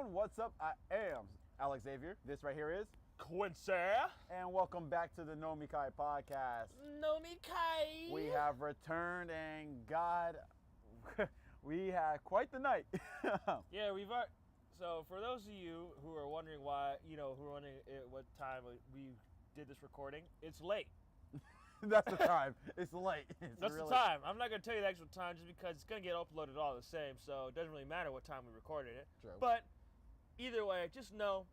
everyone, what's up? I am Alex Xavier. This right here is Quincy. and welcome back to the Nomikai Podcast. Nomikai. We have returned, and God, we had quite the night. Yeah, so for those of you who are wondering why, who are wondering at what time we did this recording, it's late. That's the time. It's late. That's the time. I'm not going to tell you the actual time just because it's going to get uploaded all the same, so it doesn't really matter what time we recorded it. True. But either way, just know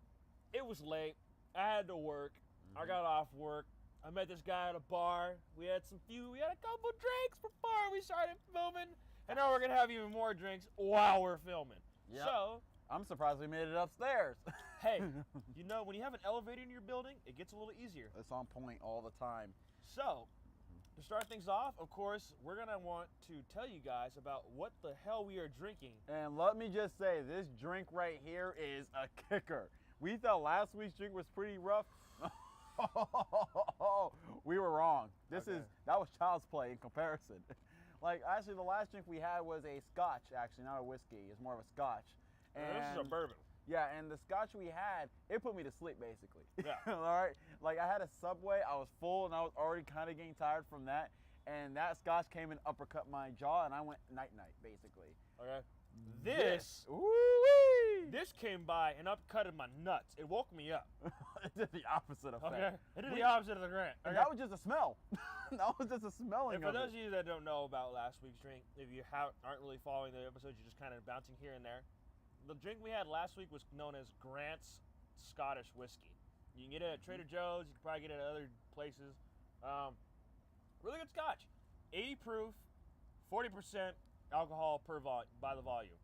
it was late. I had to work. I got off work. I met this guy at a bar. We had a couple drinks before we started filming, and now we're going to have even more drinks while we're filming. Yep. So I'm surprised we made it upstairs. hey, when you have an elevator in your building, it gets a little easier. It's on point all the time. So, to start things off, of course, we're going to want to tell you guys about what the hell we are drinking. And let me just say, this drink right here is a kicker. We thought last week's drink was pretty rough. We were wrong. That was child's play in comparison. Like, actually, the last drink we had was a scotch, actually, not a whiskey. It's more of a scotch. And this is a bourbon. Yeah, and the scotch we had, it put me to sleep, basically. Yeah. All right? Like, I had a Subway, I was full, and I was already kind of getting tired from that. And that scotch came and uppercut my jaw, and I went night-night, basically. Okay. This came by and upcutted my nuts. It woke me up. It did the opposite effect. Okay. It did the opposite of the grant. Okay? And that was just a smell. That was just a smelling And for of those it. of you that don't know about last week's drink, if you aren't really following the episodes, you're just kind of bouncing here and there. The drink we had last week was known as Grant's Scottish Whiskey. You can get it at Trader Joe's. You can probably get it at other places. Really good scotch. 80 proof, 40% alcohol by the volume.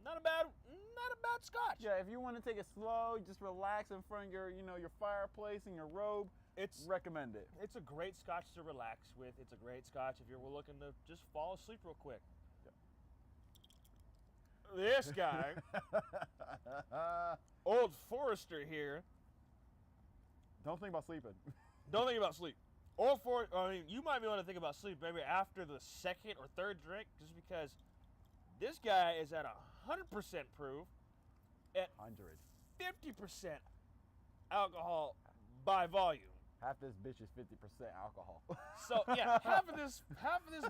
Not a bad scotch. Yeah, if you want to take it slow, just relax in front of your fireplace and your robe, recommend it. It's a great scotch to relax with. It's a great scotch if you're looking to just fall asleep real quick. This guy, Old Forester here. Don't think about sleeping. Don't think about sleep. You might be able to think about sleep maybe after the second or third drink, just because this guy is at 100% proof at 50% alcohol by volume. Half this bitch is 50% alcohol. So yeah, half of this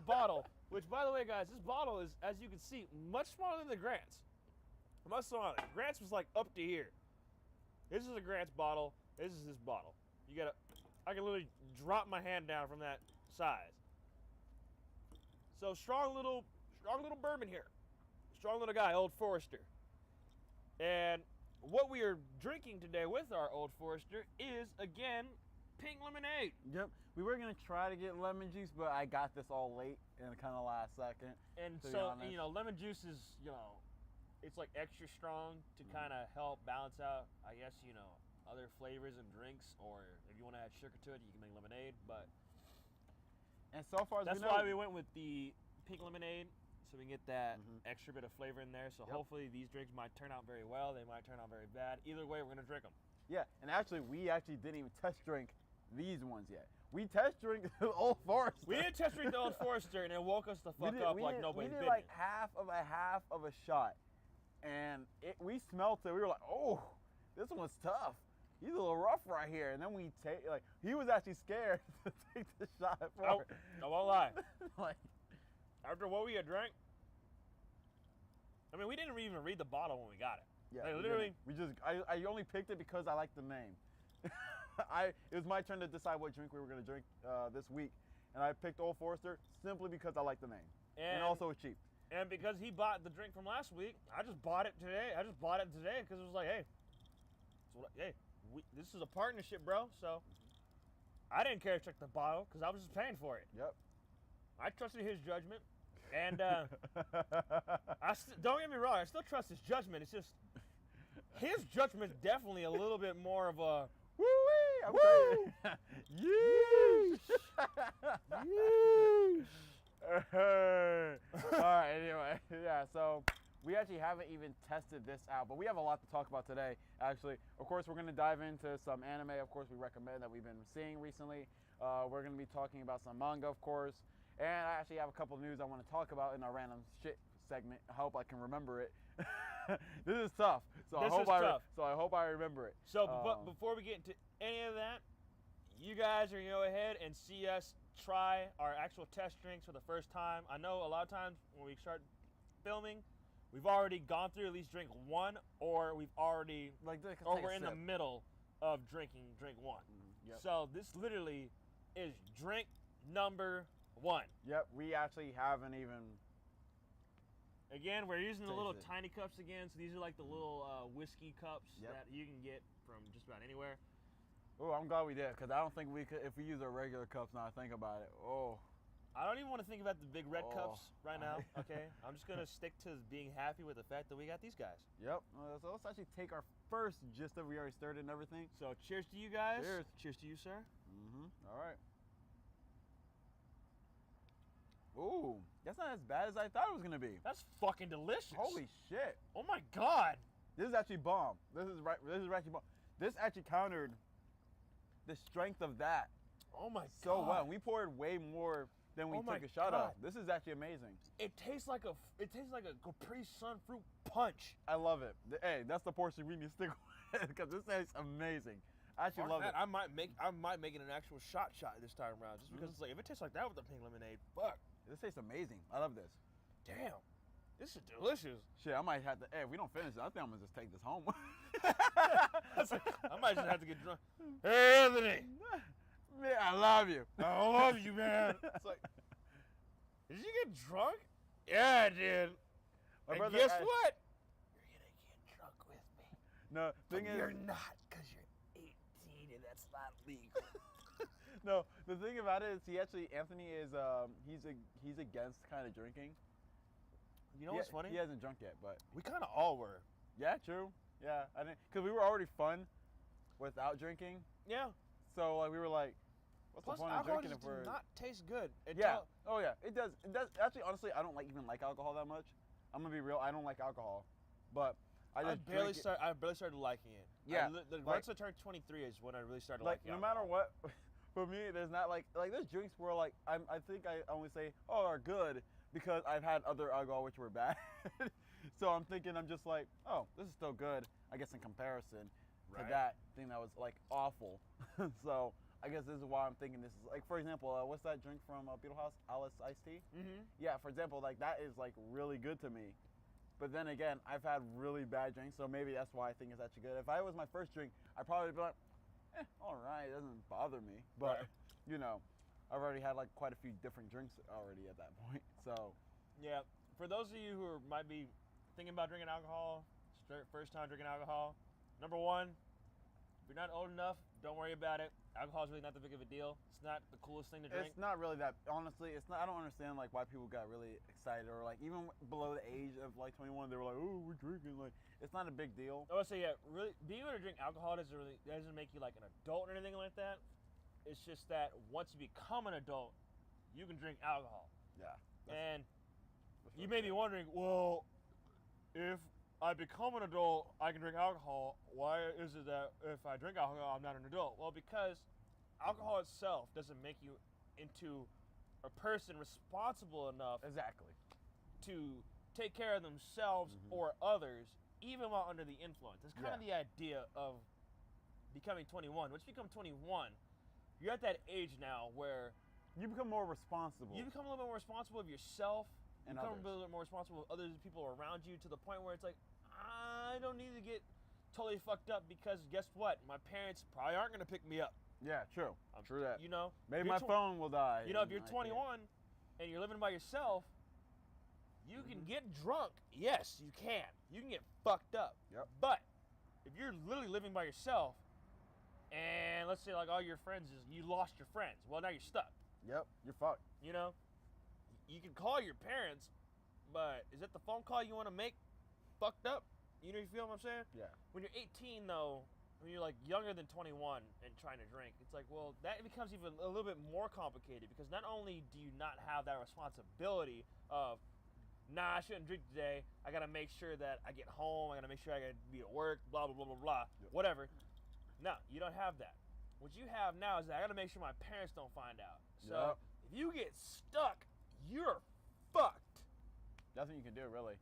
bottle, which by the way, guys, this bottle is, as you can see, much smaller than the Grant's. Much smaller. Grant's was like up to here. This is a Grant's bottle. This is his bottle. I can literally drop my hand down from that size. So strong little bourbon here. Strong little guy, Old Forester. And what we are drinking today with our Old Forester is, again, pink lemonade. Yep. We were going to try to get lemon juice, but I got this all late in kind of last second. And so, lemon juice is, it's like extra strong to kind of help balance out, I guess, other flavors and drinks, or if you want to add sugar to it, you can make lemonade. And so far, that's why we went with the pink lemonade, so we can get that extra bit of flavor in there. So hopefully these drinks might turn out very well. They might turn out very bad. Either way, we're gonna drink them. Yeah, and actually, we didn't even test drink these ones yet. We test drink the Old Forester. We didn't test drink the Old Forester, and it woke us the fuck up like nobody's business. We did like half of a shot, and we smelt it. We were like, oh, this one's tough. He's a little rough right here. And then he was actually scared to take the shot for it. I won't lie. Like, after what we had drank, we didn't even read the bottle when we got it. Yeah, literally. I only picked it because I liked the name. It was my turn to decide what drink we were going to drink this week. And I picked Old Forester simply because I liked the name. And also it's cheap. And because he bought the drink from last week, I just bought it today. Because it was like, hey, this is a partnership, bro. So I didn't care to check the bottle because I was just paying for it. Yep. I trusted his judgment, and don't get me wrong, I still trust his judgment. It's just his judgment's definitely a little bit more of a woo-wee. Woo! Yeesh. Yeesh. All right. Anyway, yeah. So we actually haven't even tested this out, but we have a lot to talk about today. Actually, of course, we're going to dive into some anime. Of course, we recommend that we've been seeing recently. We're going to be talking about some manga, of course, and I actually have a couple of news I want to talk about in our random shit segment. I hope I can remember it. This is tough. So This I hope is tough. I hope I remember it. So before we get into any of that, you guys are going to go ahead and see us try our actual test drinks for the first time. I know a lot of times when we start filming, we've already gone through at least drink one, or we're in the middle of drinking drink one. Yep. So this literally is drink number one. Yep, we actually haven't even. Again, we're using the little Taste it. tiny cups again. So these are like the little whiskey cups Yep. that you can get from just about anywhere. Oh, I'm glad we did, because I don't think we could if we use our regular cups. Now I think about it. Oh. I don't even want to think about the big red cups right now, I- okay? I'm just going to stick to being happy with the fact that we got these guys. Yep. So let's actually take our first gist that we already stirred and everything. So cheers to you guys. Cheers. Cheers to you, sir. All right. Ooh, that's not as bad as I thought it was gonna be. That's fucking delicious. Holy shit! Oh my God. This is actually bomb. This is actually bomb. This actually countered the strength of that Oh my so God. well. We poured way more than we Oh my took a shot God. of. This is actually amazing. It tastes like a Capri Sun fruit punch. I love it. Hey, that's the portion we need to stick with because this tastes amazing. I actually love it. I might make it an actual shot this time around, just because it's like if it tastes like that with the pink lemonade, fuck. This tastes amazing. I love this. Damn. This is delicious. Shit, I might have to. Hey, if we don't finish it, I think I'm gonna just take this home. I might just have to get drunk. Hey, Anthony. Man, I love you. I love you, man. It's like, did you get drunk? Yeah, I did. My And brother guess asked- what? You're gonna get drunk with me. No, thing is, You're not, because you're 18 and that's not legal. no. The thing about it is, Anthony is he's against kind of drinking. You know what's funny? He hasn't drunk yet, but We kind of all were. yeah, true. Yeah, I didn't because we were already fun without drinking. Yeah. So like we were like, what's Plus, the point of alcohol drinking just if we're? does not taste good. Yeah. Oh yeah, it does. It does. Actually, honestly, I don't even like alcohol that much. I'm gonna be real. I don't like alcohol, but I just drink it. I barely started liking it. Yeah, Once I turned 23 is when I really started Like liking no matter what, for me, there's not like there's drinks where like I think I only say are good because I've had other alcohol which were bad. So I'm thinking I'm just like, oh, this is still good. I guess in comparison to Right. that thing that was like awful. So I guess this is why I'm thinking this is like, for example, what's that drink from Beetle House? Alice iced tea. Mm-hmm. Yeah, for example, like that is like really good to me. But then again, I've had really bad drinks, so maybe that's why I think it's actually good. If I was my first drink, I'd probably be like, all right, it doesn't bother me. But Right. you know, I've already had like quite a few different drinks already at that point. So Yeah. For those of you who might be thinking about drinking alcohol, first time drinking alcohol, number one, if you're not old enough, don't worry about it. Alcohol is really not that big of a deal. It's not the coolest thing to drink. it's not really that. Honestly, it's not. I don't understand like why people got really excited or like even below the age of like 21, they were like, oh, we're drinking. Like it's not a big deal. I would say, yeah, really, being able to drink alcohol doesn't make you like an adult or anything like that. It's just that once you become an adult, you can drink alcohol. Yeah. And you may be wondering, well, if I become an adult, I can drink alcohol. Why is it that if I drink alcohol, I'm not an adult? Well, because alcohol itself doesn't make you into a person responsible enough Exactly. to take care of themselves or others, even while under the influence. That's kind of the idea of becoming 21. Once you become 21, you're at that age now where You become more responsible. you become a little bit more responsible of yourself. And you become others. a little bit more responsible of other people around you, to the point where it's like, I don't need to get totally fucked up because guess what? My parents probably aren't going to pick me up. Yeah, true. True that. You know? Maybe You're my phone will die. You know, if and you're I can't. 21 and you're living by yourself, you can get drunk. Yes, you can. You can get fucked up. Yep. But if you're literally living by yourself, and let's say like all your friends you lost your friends, well now you're stuck. Yep, you're fucked. You know, you can call your parents, but is it the phone call you want to make fucked up? You know, you feel what I'm saying? Yeah. When you're 18 though, when you're like younger than 21 and trying to drink, it's like, well, that becomes even a little bit more complicated, because not only do you not have that responsibility of, nah, I shouldn't drink today, I gotta make sure that I get home, I gotta make sure I gotta be at work, blah, blah, blah, blah, blah, whatever. No, you don't have that. What you have now is that I gotta make sure my parents don't find out. So if you get stuck, you're fucked. Nothing you can do, really.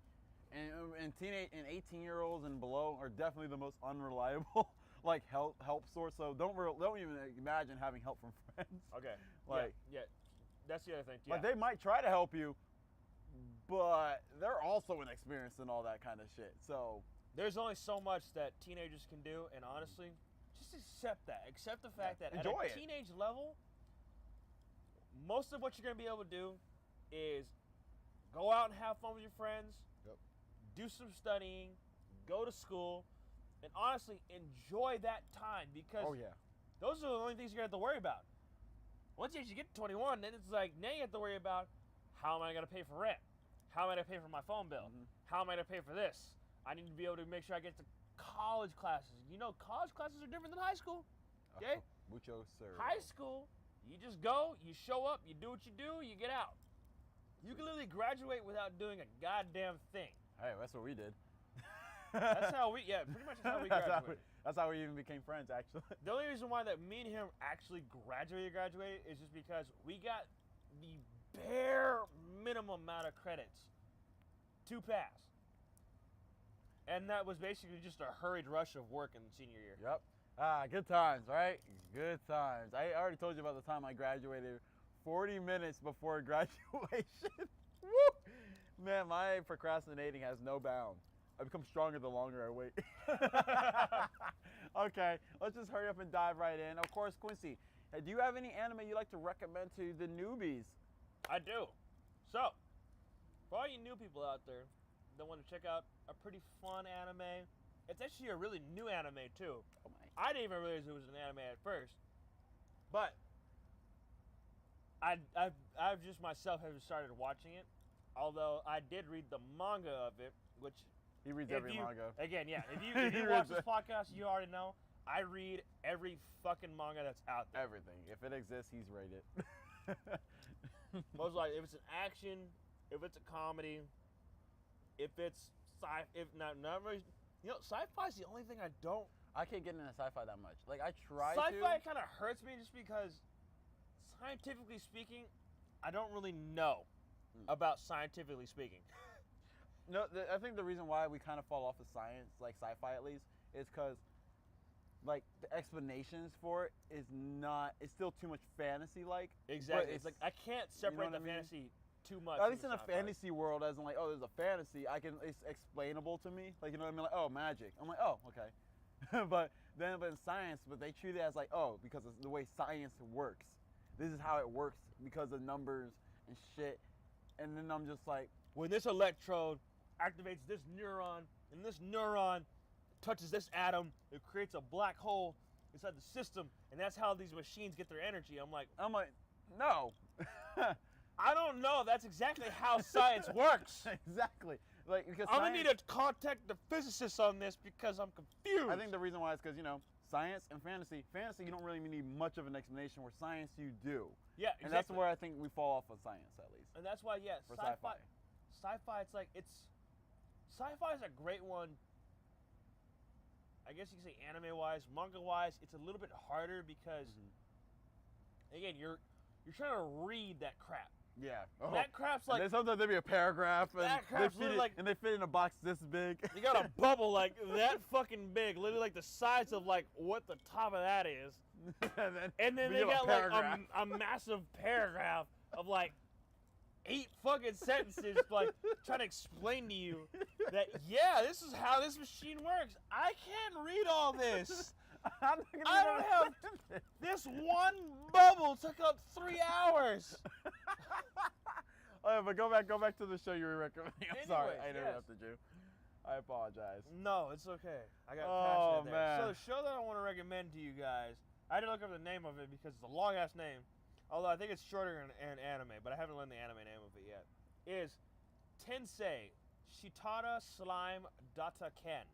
And 18-year-olds and below are definitely the most unreliable like help source. So don't even imagine having help from friends. Okay. Like yeah. That's the other thing. Yeah. Like they might try to help you, but they're also inexperienced in all that kind of shit. So there's only so much that teenagers can do, and honestly, just accept that. Accept the fact that enjoy at a teenage level, most of what you're gonna be able to do is go out and have fun with your friends, do some studying, go to school, and honestly enjoy that time because those are the only things you're gonna have to worry about. Once you actually get to 21, then it's like now you have to worry about how am I gonna pay for rent? How am I gonna pay for my phone bill? How am I gonna pay for this? I need to be able to make sure I get to college classes. You know, college classes are different than high school. Okay? Mucho sir. High school, you just go, you show up, you do what you do, you get out. You can literally graduate without doing a goddamn thing. Hey, that's what we did. That's how we, pretty much that's how we graduated. That's how we even became friends, actually. The only reason why that me and him actually graduated is just because we got the bare minimum amount of credits to pass. And that was basically just a hurried rush of work in the senior year. Yep. Good times, right? Good times. I already told you about the time I graduated 40 minutes before graduation. Woo! Man, my procrastinating has no bounds. I become stronger the longer I wait. Okay, let's just hurry up and dive right in. Of course, Quincy, do you have any anime you'd like to recommend to the newbies? I do. So, for all you new people out there that want to check out a pretty fun anime, it's actually a really new anime too. Oh my. I didn't even realize it was an anime at first, but I've just myself have started watching it. Although I did read the manga of it, which he reads every manga. Again, yeah. If you watch this podcast, you already know I read every fucking manga that's out there. Everything. If it exists, he's rated. Most likely, if it's an action, if it's a comedy, if it's not really, you know, sci-fi is the only thing I can't get into sci-fi that much. Like I try to. Sci-fi kind of hurts me just because, scientifically speaking, I don't really know about scientifically speaking. No, I think the reason why we kind of fall off of science, like sci-fi at least, is because like the explanations for it is it's still too much fantasy-like. Exactly. It's like I can't separate the fantasy too much. At least in a fantasy world, as in like, oh, there's a fantasy, it's explainable to me. Like, you know what I mean? Like, oh, magic. I'm like, oh, okay. but in science, they treat it as like, oh, because of the way science works. This is how it works because of numbers and shit. And then I'm just like, when this electrode activates this neuron, and this neuron touches this atom, it creates a black hole inside the system, and that's how these machines get their energy. I'm like, no. I don't know. That's exactly how science works. Exactly. Like because I'm gonna need to contact the physicists on this because I'm confused. I think the reason why is because science and fantasy. Fantasy, you don't really need much of an explanation. Where science, you do. Yeah, exactly. And that's where I think we fall off of science at least. And that's why, for sci-fi. Sci-fi, sci-fi is a great one. I guess you can say anime-wise, manga-wise, it's a little bit harder because, again, you're trying to read that crap. Yeah. Oh. That crap's like. Sometimes there'll be a paragraph, and that crap's they fit in a box this big. You got a bubble like that fucking big, literally like the size of like what the top of that is. and then they got like a massive paragraph of like 8 fucking sentences, like trying to explain to you that this is how this machine works. I can't read all this. I don't have this one bubble took up 3 hours. But go back to the show you were recommending. I'm sorry, I interrupted you. I apologize. No, it's okay. I got passionate there. Man. So the show that I want to recommend to you guys, I had to look up the name of it because it's a long ass name. Although I think it's shorter in anime, but I haven't learned the anime name of it yet. Is Tensei Shitara Slime Data Ken.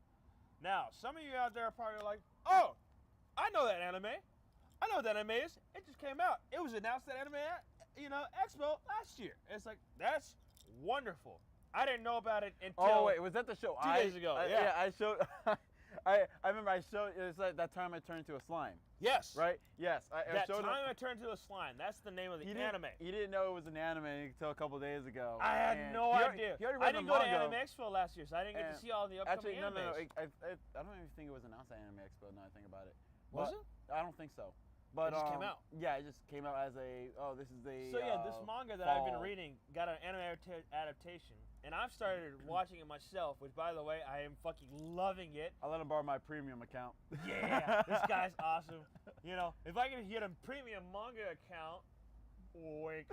Now, some of you out there are probably like, oh, I know that anime. I know what that anime is. It just came out. It was announced at Anime, Expo last year. It's like, that's wonderful. I didn't know about it until Oh, wait, was that the show 2 days ago. Yeah, I showed. I remember I showed. It's like that time I turned into a slime. Yes. Right? Yes. I That showed time him. I turned to a slime. That's the name of the He anime. didn't know it was an anime until a couple days ago. I had and no idea. He already I read didn't the go to manga. Anime Expo last year, so I didn't get to see all the upcoming Actually, no. animes. I don't even think it was announced at Anime Expo. Now I think about it. Was But it? I don't think so. But It just came out. Yeah, it just came out as a. Oh, this is the. So yeah, this manga that I've been fall. reading got an anime adaptation, and I've started watching it myself. Which, by the way, I am fucking loving it. I let him borrow my premium account. Yeah, this guy's awesome. You know, if I can get a premium manga account, wink,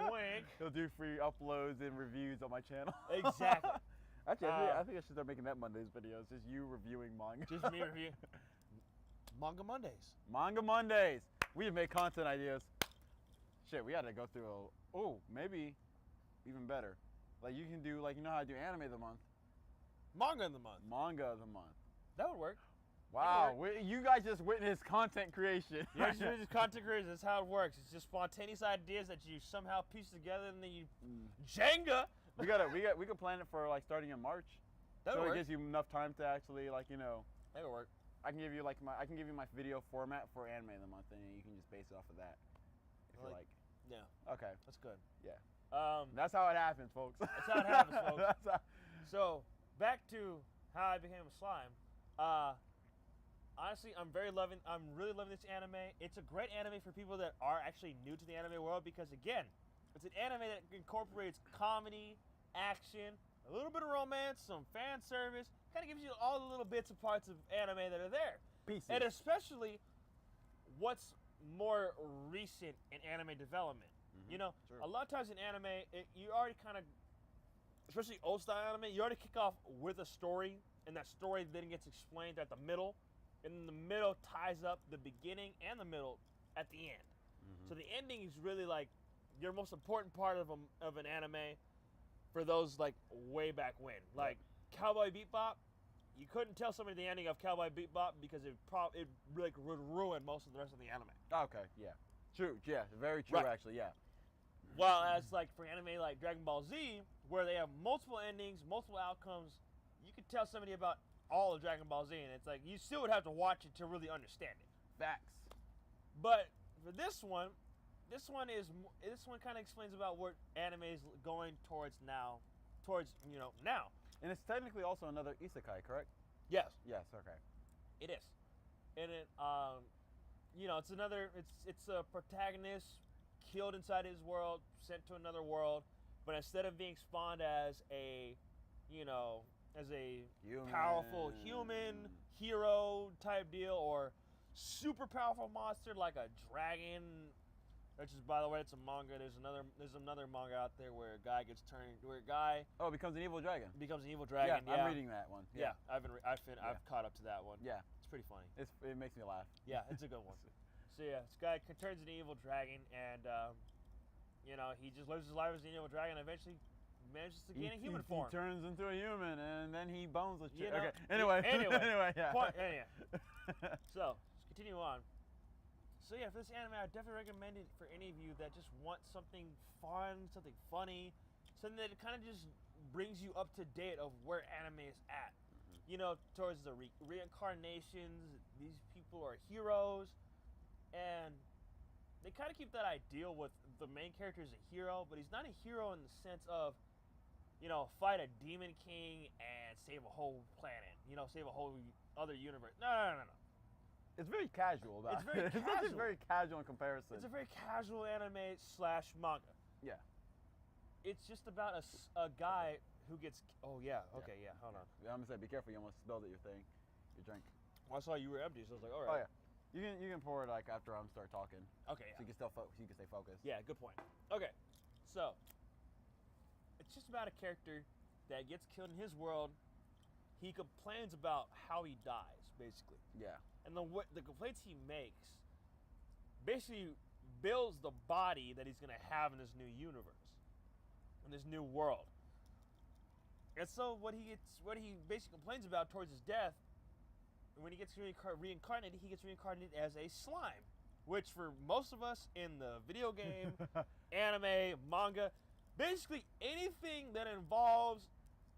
wink. He'll do free uploads and reviews on my channel. Exactly. Actually, I think I should start making that Mondays videos. Just you reviewing manga. Just me reviewing. Manga Mondays. Manga Mondays. We have made content ideas. Shit, we had to go through maybe even better. Like you can do like you know how I do anime of the month. Manga of the month. Manga of the month. That would work. Wow, you guys just witnessed content creation. Yeah, just content creators. That's how it works. It's just spontaneous ideas that you somehow piece together and then you Jenga. we could plan it for like starting in March. That would so work. it gives you enough time to actually like you know. That would work. I can give you my video format for anime of the month, and you can just base it off of that. If you like. Yeah. Okay. That's good. Yeah. That's That's how it happens, folks. That's how it happens, folks. That's how, So back to how I became a slime. Honestly, I'm really loving this anime. It's a great anime for people that are actually new to the anime world because again, it's an anime that incorporates comedy, action, a little bit of romance, some fan service. Kind of gives you all the little bits and parts of anime that are there. pieces. And especially what's more recent in anime development. You know, Sure. a lot of times in anime, you already kind of, especially old style anime, you already kick off with a story, and that story then gets explained at the middle, and then the middle ties up the beginning and the middle at the end. So the ending is really like your most important part of an anime for those like way back when. Like Cowboy Bebop, you couldn't tell somebody the ending of Cowboy Bebop because it like would ruin most of the rest of the anime. Okay, yeah. True, yeah, very true Right. actually, yeah. While as like for anime like Dragon Ball Z, where they have multiple endings, multiple outcomes, you could tell somebody about all of Dragon Ball Z, and it's like you still would have to watch it to really understand it. Facts. But for this one kind of explains about what anime is going towards now. And it's technically also another isekai, correct? Yes, Yes, okay. it is, and it it's a protagonist killed inside his world, sent to another world, but instead of being spawned as a powerful human hero type deal or super powerful monster like a dragon, which is, by the way, it's a manga. There's another manga out there where a guy becomes an evil dragon. becomes an evil dragon. Yeah, I'm reading that one. Yeah, I've caught up to that one. Yeah. It's pretty funny. It makes me laugh. Yeah, it's a good one. So yeah, this guy turns into an evil dragon, and he just lives his life as an evil dragon. And eventually, manages to gain a human form. He turns into a human, and then he bones a chick. You know, Okay. Anyway. anyway, yeah. So let's continue on. So yeah, for this anime, I definitely recommend it for any of you that just want something fun, something funny, something that kind of just brings you up to date of where anime is at. You know, towards the reincarnations. These people are heroes, and they kind of keep that ideal with the main character is a hero, but he's not a hero in the sense of, fight a demon king and save a whole planet. Save a whole other universe. No. It's very casual. It's very It's casual. very casual in comparison. It's a very casual anime / manga. Yeah. It's just about a guy who gets. Oh yeah. Okay. Yeah. Hold on. I'm gonna say, be careful. You almost spilled it. Your drink. Well, I saw you were empty, so I was like, all Oh right. yeah. You can pour it like after I'm start talking. Okay. So Yeah. you can stay focused. Yeah. Good point. Okay. So it's just about a character that gets killed in his world. He complains about how he dies, basically. Yeah. And the complaints he makes basically builds the body that he's going to have in this new universe, in this new world. And so what he basically complains about towards his death, when he gets reincarnated, he gets reincarnated as a slime, which for most of us in the video game, anime, manga, basically anything that involves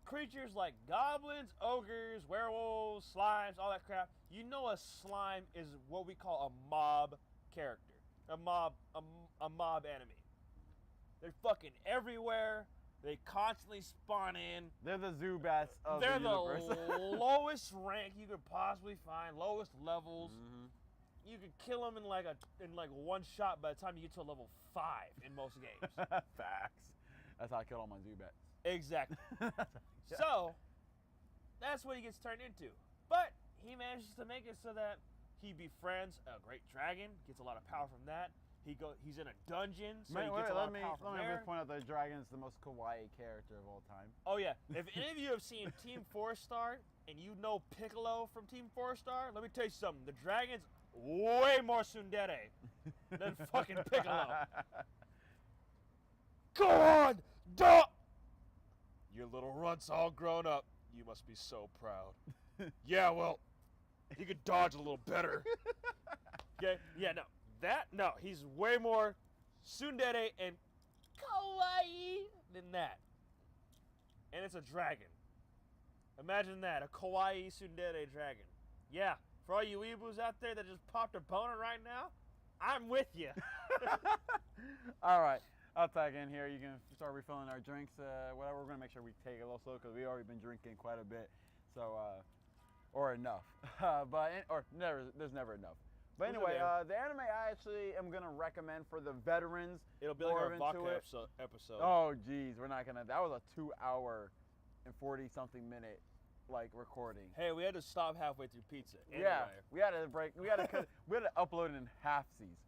creatures like goblins, ogres, werewolves, tentacles, slimes, all that crap. You know a slime is what we call a mob character. A mob enemy. They're fucking everywhere. They constantly spawn in. They're the Zubats of They're the universe. the lowest rank you could possibly find, lowest levels. Mm-hmm. You could kill them in like one shot by the time you get to level 5 in most games. Facts. That's how I killed all my Zubats. Exactly. Yeah. So, that's what he gets turned into. But he manages to make it so that he befriends a great dragon, gets a lot of power from that. He's in a dungeon, so he gets a lot of power from Let me there. just point out the dragon is the most kawaii character of all time. Oh yeah, if any of you have seen Team 4-Star and you know Piccolo from Team 4-Star, let me tell you something. The dragon's way more tsundere than fucking Piccolo. Go on, duh! Your little runt's all grown up. You must be so proud. Yeah, well, he could dodge a little better. Okay? Yeah, no, he's way more tsundere and kawaii than that. And it's a dragon. Imagine that, a kawaii tsundere dragon. Yeah, for all you weeaboos out there that just popped a boner right now, I'm with you. All right, I'll tag in here. You can start refilling our drinks, whatever. We're gonna make sure we take it a little slow because we already been drinking quite a bit, so or enough. There's never enough. But anyway, the anime I actually am gonna recommend for the veterans. It'll be like our vodka episode. Oh geez, we're not gonna. That was a 2-hour and 40-something minute recording. Hey, we had to stop halfway through pizza. Anyway. Yeah, we had to break. We had to cut. We had to upload it in halfsies.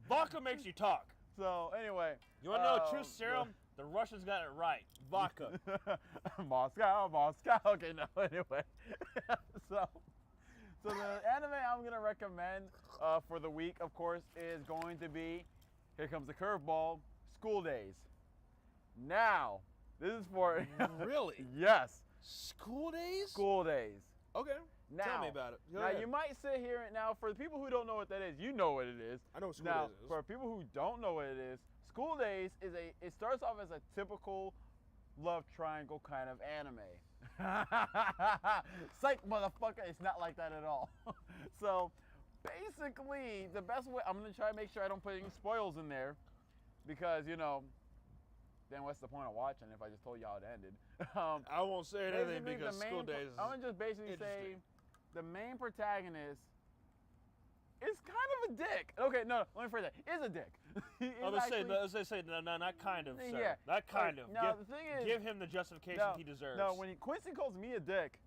Vodka makes you talk. So anyway, you want to know a true serum? The Russians got it right. Vodka. Moscow. Okay, no. Anyway, so the anime I'm gonna recommend for the week, of course, is going to be. Here comes the curveball. School Days. Now, this is for. Really? Yes. School Days? School Days. Okay. Now, tell me about it. Go now ahead. you might sit here and now for the people who don't know what that is, you know what it is. I know what School now, Days is. For people who don't know what it is, School Days is it starts off as a typical love triangle kind of anime. Psych, motherfucker, it's not like that at all. So basically, the best way, I'm gonna try to make sure I don't put any spoils in there because then what's the point of watching if I just told you how it ended? I won't say anything because School Days is I'm gonna just basically say the main protagonist is kind of a dick. Okay, no, let me phrase that. Is a dick. Let's say, no, not kind of, sir. Yeah. Not kind of. No, the thing is, give him the justification he deserves. No, when Quincy calls me a dick,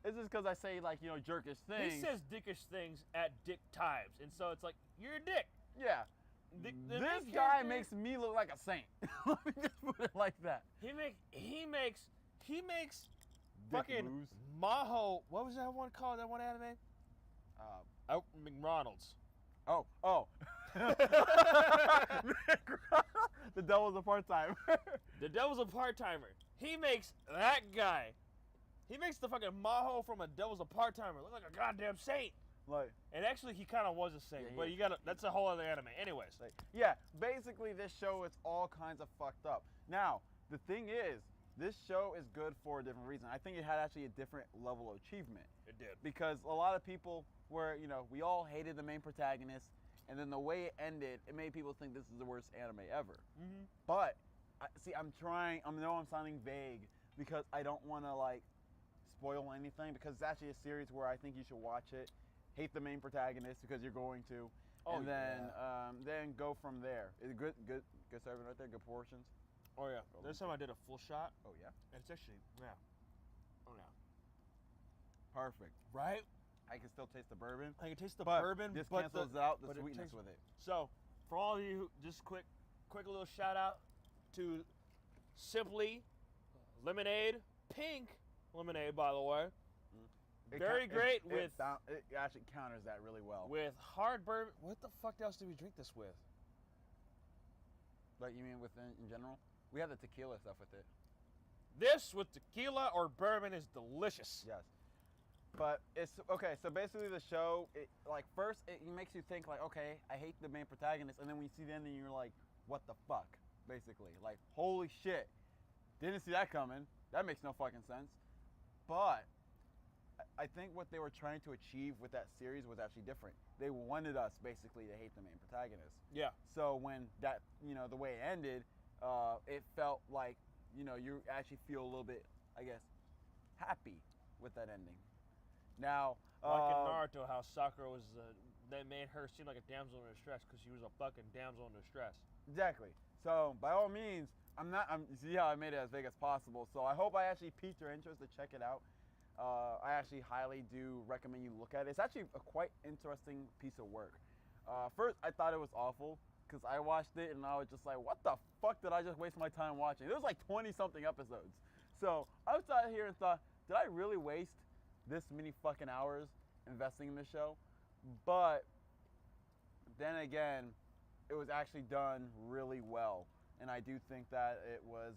it's just because I say jerkish things. He says dickish things at dick times, and so it's like you're a dick. Yeah. This guy makes me look like a saint. Let me just put it like that. He makes Dick fucking moves. Maho. What was that one called? That one anime? McRonald's. Oh. The devil's a part-timer. The devil's a part-timer. He makes that guy. He makes the fucking Maho from a devil's a part-timer look like a goddamn saint. And actually, he kind of was a saint, but that's a whole other anime. Anyways. Yeah, basically this show is all kinds of fucked up. Now, the thing is, this show is good for a different reason. I think it had actually a different level of achievement. It did. Because a lot of people were, we all hated the main protagonist, and then the way it ended, it made people think this is the worst anime ever. Mm-hmm. But, I know I'm sounding vague because I don't want to, spoil anything because it's actually a series where I think you should watch it. Hate the main protagonist because you're going to, then go from there. Is it good serving right there? Good portions. Oh yeah. This time I did a full shot. Oh yeah. And it's actually Oh yeah. Perfect. Right? I can still taste the bourbon. I can taste the bourbon, this but cancels out the sweetness with it. So, for all of you, just quick little shout out to Simply Lemonade, pink lemonade, by the way. Very great it actually counters that really well. With hard bourbon. What the fuck else do we drink this with? Like you mean in general? We have the tequila stuff with it. This with tequila or bourbon is delicious. Yes. But it's okay, so basically the show, first it makes you think okay, I hate the main protagonist, and then when you see the ending you're like, what the fuck? Basically. Holy shit. Didn't see that coming. That makes no fucking sense. But I think what they were trying to achieve with that series was actually different. They wanted us basically to hate the main protagonist. Yeah. So when that, the way it ended, it felt like, you actually feel a little bit, I guess, happy with that ending. Now, like in Naruto, how Sakura was, they made her seem like a damsel in distress because she was a fucking damsel in distress. Exactly. So by all means, I'm see how I made it as big as possible. So I hope I actually piqued your interest to check it out. I actually highly do recommend you look at it. It's actually a quite interesting piece of work. First, I thought it was awful because I watched it and I was just like, what the fuck did I just waste my time watching? There was like 20-something episodes. So I was out here and thought, did I really waste this many fucking hours investing in this show? But then again, it was actually done really well. And I do think that it was,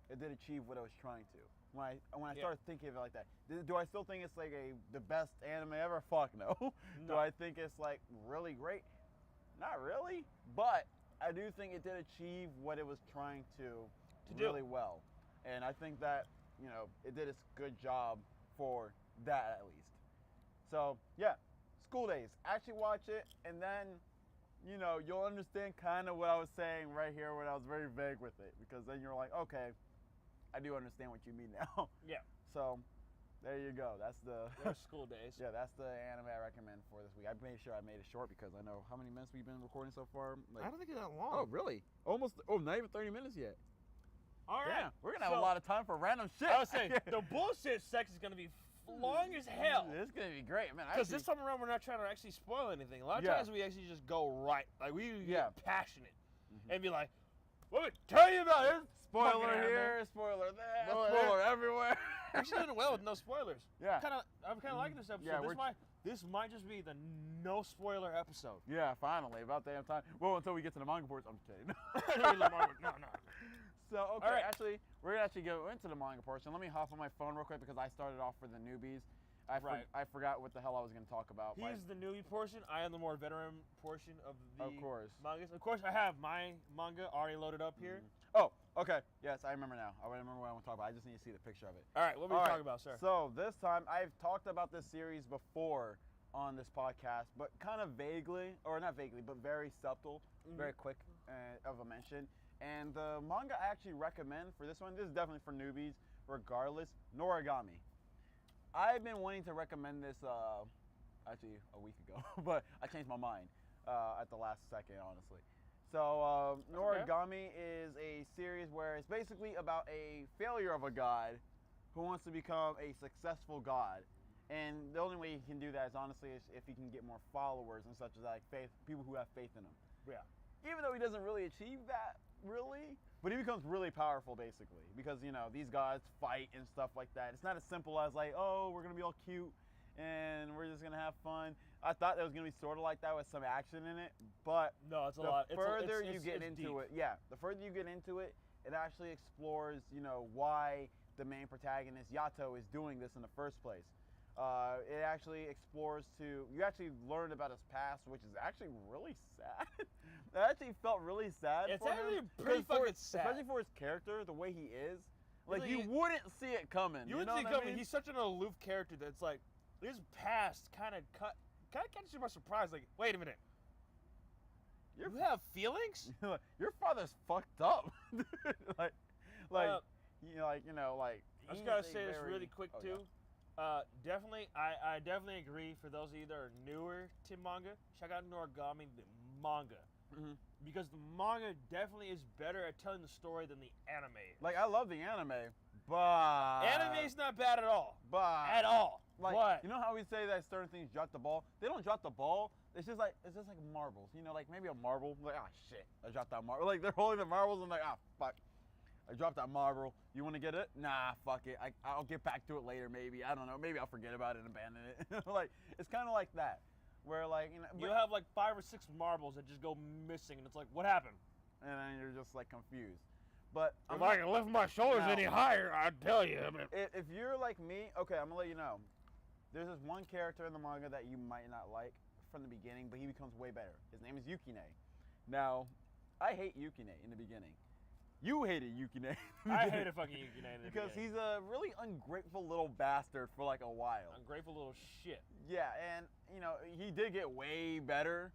it did achieve what it was trying to. When I started thinking of it like that, do I still think it's like the best anime ever? Fuck no. Do I think it's like really great? Not really. But I do think it did achieve what it was trying to really well. And I think that, it did a good job for that at least. So yeah, School Days. Actually watch it, and then, you'll understand kind of what I was saying right here when I was very vague with it, because then you're like, okay, I do understand what you mean now. Yeah. So, there you go. That's the School Days. Yeah, that's the anime I recommend for this week. I made sure I made it short because I know how many minutes we've been recording so far. I don't think it's that long. Oh, really? Almost. Oh, not even 30 minutes yet. All right. Damn, we're gonna have a lot of time for random shit. I was saying the bullshit section is gonna be long as hell. It's gonna be great, man. Because this time around, we're not trying to actually spoil anything. A lot of times we actually just go right, like we get passionate and be like, "Let me tell you about it." Spoiler here, spoiler there, spoiler everywhere. We're actually doing well with no spoilers. Yeah. I'm kind of liking this episode. Yeah, this might just be the no spoiler episode. Yeah, finally, about damn time. Well, until we get to the manga portion. I'm kidding. No. So, okay, actually, we're going to actually go into the manga portion. Let me hop on my phone real quick because I started off for the newbies. I forgot what the hell I was going to talk about. He's the newbie portion. I am the more veteran portion of the mangas. Of course, I have my manga already loaded up here. Oh, okay. Yes, I remember now. I remember what I want to talk about. I just need to see the picture of it. All right, what are we talking about, sir? So this time, I've talked about this series before on this podcast, but kind of vaguely, or not vaguely, but very subtle, very quick of a mention. And the manga I actually recommend for this one, this is definitely for newbies, regardless, Noragami. I've been wanting to recommend this actually a week ago, but I changed my mind at the last second, honestly. So Noragami is a series where it's basically about a failure of a god who wants to become a successful god. And the only way he can do that is honestly if he can get more followers and such as like people who have faith in him. Yeah. Even though he doesn't really achieve that, really, but he becomes really powerful basically because these gods fight and stuff like that. It's not as simple as like, oh, we're gonna be all cute and we're just gonna have fun. I thought that was gonna be sort of like that with some action in it, but no, it's a lot. The further you get into it, the further you get into it, it actually explores, why the main protagonist Yato is doing this in the first place. It actually explores you actually learn about his past, which is actually really sad. It actually felt really sad it's for actually him. Pretty fucking sad. Especially for his character, the way he is. Like, you wouldn't see it coming. You wouldn't see it coming. He's such an aloof character that's like, his past kind of catches you by surprise. Like, wait a minute. You have feelings? Your father's fucked up. I just gotta say this really quick too. Definitely, I definitely agree. For those of you that are newer to manga, check out Noragami, the manga, because the manga definitely is better at telling the story than the anime. Like, I love the anime, but anime's not bad at all. But Like, you know how we say that certain things drop the ball? They don't drop the ball. It's just like marbles. Like maybe a marble. Like, shit, I dropped that marble. Like, they're holding the marbles and like, fuck. I dropped that marble. You want to get it? Nah, fuck it. I'll get back to it later, maybe. I don't know. Maybe I'll forget about it and abandon it. Like, it's kind of like that. Where, like, you have like 5 or 6 marbles that just go missing, and it's like, what happened? And then you're just, like, confused. But if I can lift my shoulders any higher, I'd tell you. If you're like me, okay, I'm going to let you know. There's this one character in the manga that you might not like from the beginning, but he becomes way better. His name is Yukine. Now, I hate Yukine in the beginning. You hated Yukine. I hated fucking Yukine because he's a really ungrateful little bastard for like a while. Ungrateful little shit. Yeah, and you know he did get way better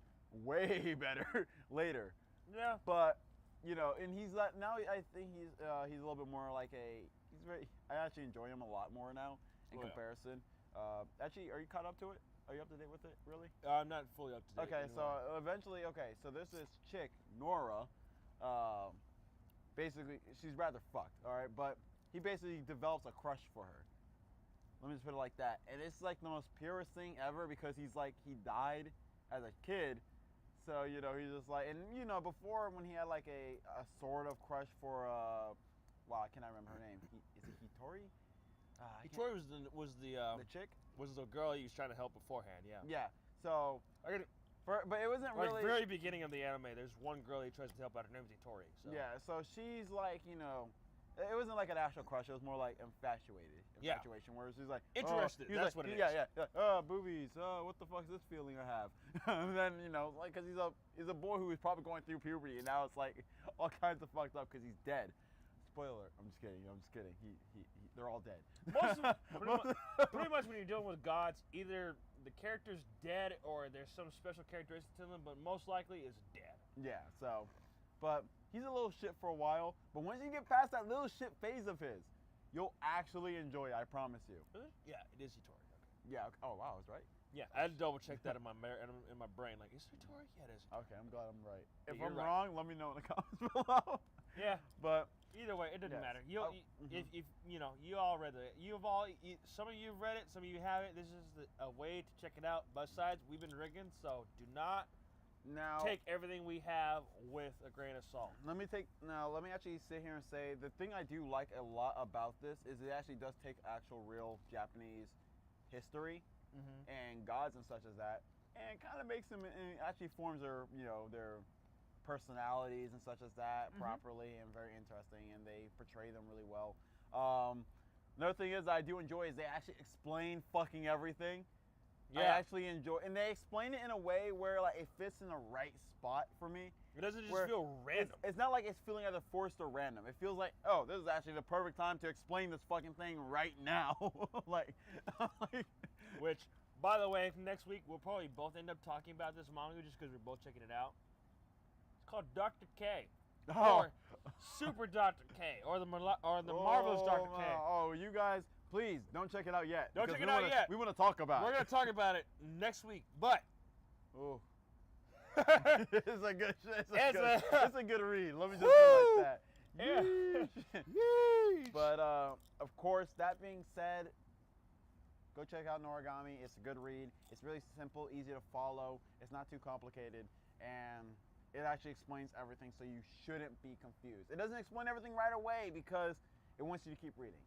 later. Yeah. But you know, and he's like now. I think he's a little bit more like I actually enjoy him a lot more now in comparison. Actually, are you caught up to it? Are you up to date with it? Really? I'm not fully up to date. Okay, so eventually, so there's this chick, Nora. Basically, she's rather fucked, all right? But he basically develops a crush for her. Let me just put it like that. And it's like the most purest thing ever because he died as a kid. So, you know, he's just like, and you know, before when he had like a sort of crush for, I cannot remember her name. Is it Hitori? Hitori was the chick? Was the girl he was trying to help beforehand, yeah. Yeah, so, but it wasn't like really... very beginning of the anime, there's one girl he tries to help out, her name's Hitori. So. Yeah, so she's like, you know, it wasn't like an actual crush, it was more like infatuation, where she's like... Interested, that's what it is. Yeah. Boobies, what the fuck is this feeling I have? And then, you know, like, because he's a boy who is probably going through puberty, and now it's like all kinds of fucked up because he's dead. Spoiler, I'm just kidding. They're all dead. Pretty much when you're dealing with gods, either the character's dead or there's some special characteristic to them, but most likely is dead. Yeah, so, but he's a little shit for a while, but once you get past that little shit phase of his, you'll actually enjoy it, I promise you. Yeah, it is Hitori. Okay. Yeah, oh wow, I was right? Yeah, I had to double check that in my brain, like, is it Hitori? Yeah, it is. Okay, I'm glad I'm right. If Yeah, I'm right. wrong, let me know in the comments below. Yeah. But either way, it doesn't matter. If you know, you all read it. Some of you've read it, some of you haven't. This is a way to check it out. Besides, we've been rigging, so do not take everything we have with a grain of salt. Let me actually sit here and say the thing I do like a lot about this is it actually does take actual real Japanese history and gods and such as that, and kind of makes them and actually forms their personalities and such as that properly and very interesting, and they portray them really well. Another thing is I do enjoy is they actually explain fucking everything. Yeah. I actually enjoy, and they explain it in a way where like it fits in the right spot for me. It doesn't just feel random. It's not like it's feeling either forced or random. It feels like, oh, this is actually the perfect time to explain this fucking thing right now. Which, by the way, next week we'll probably both end up talking about this manga just because we're both checking it out. It's called Dr. K. Or Super Dr. K. Or the Marvelous Dr. K. Oh, you guys, please don't check it out yet. Don't check it out yet. We want to talk about it. We're going to talk about it next week, but... Oh. It's a good read. Let me just put it like that. Yeah. But, of course, that being said, go check out Noragami. It's a good read. It's really simple, easy to follow. It's not too complicated. And it actually explains everything, so you shouldn't be confused. It doesn't explain everything right away because it wants you to keep reading.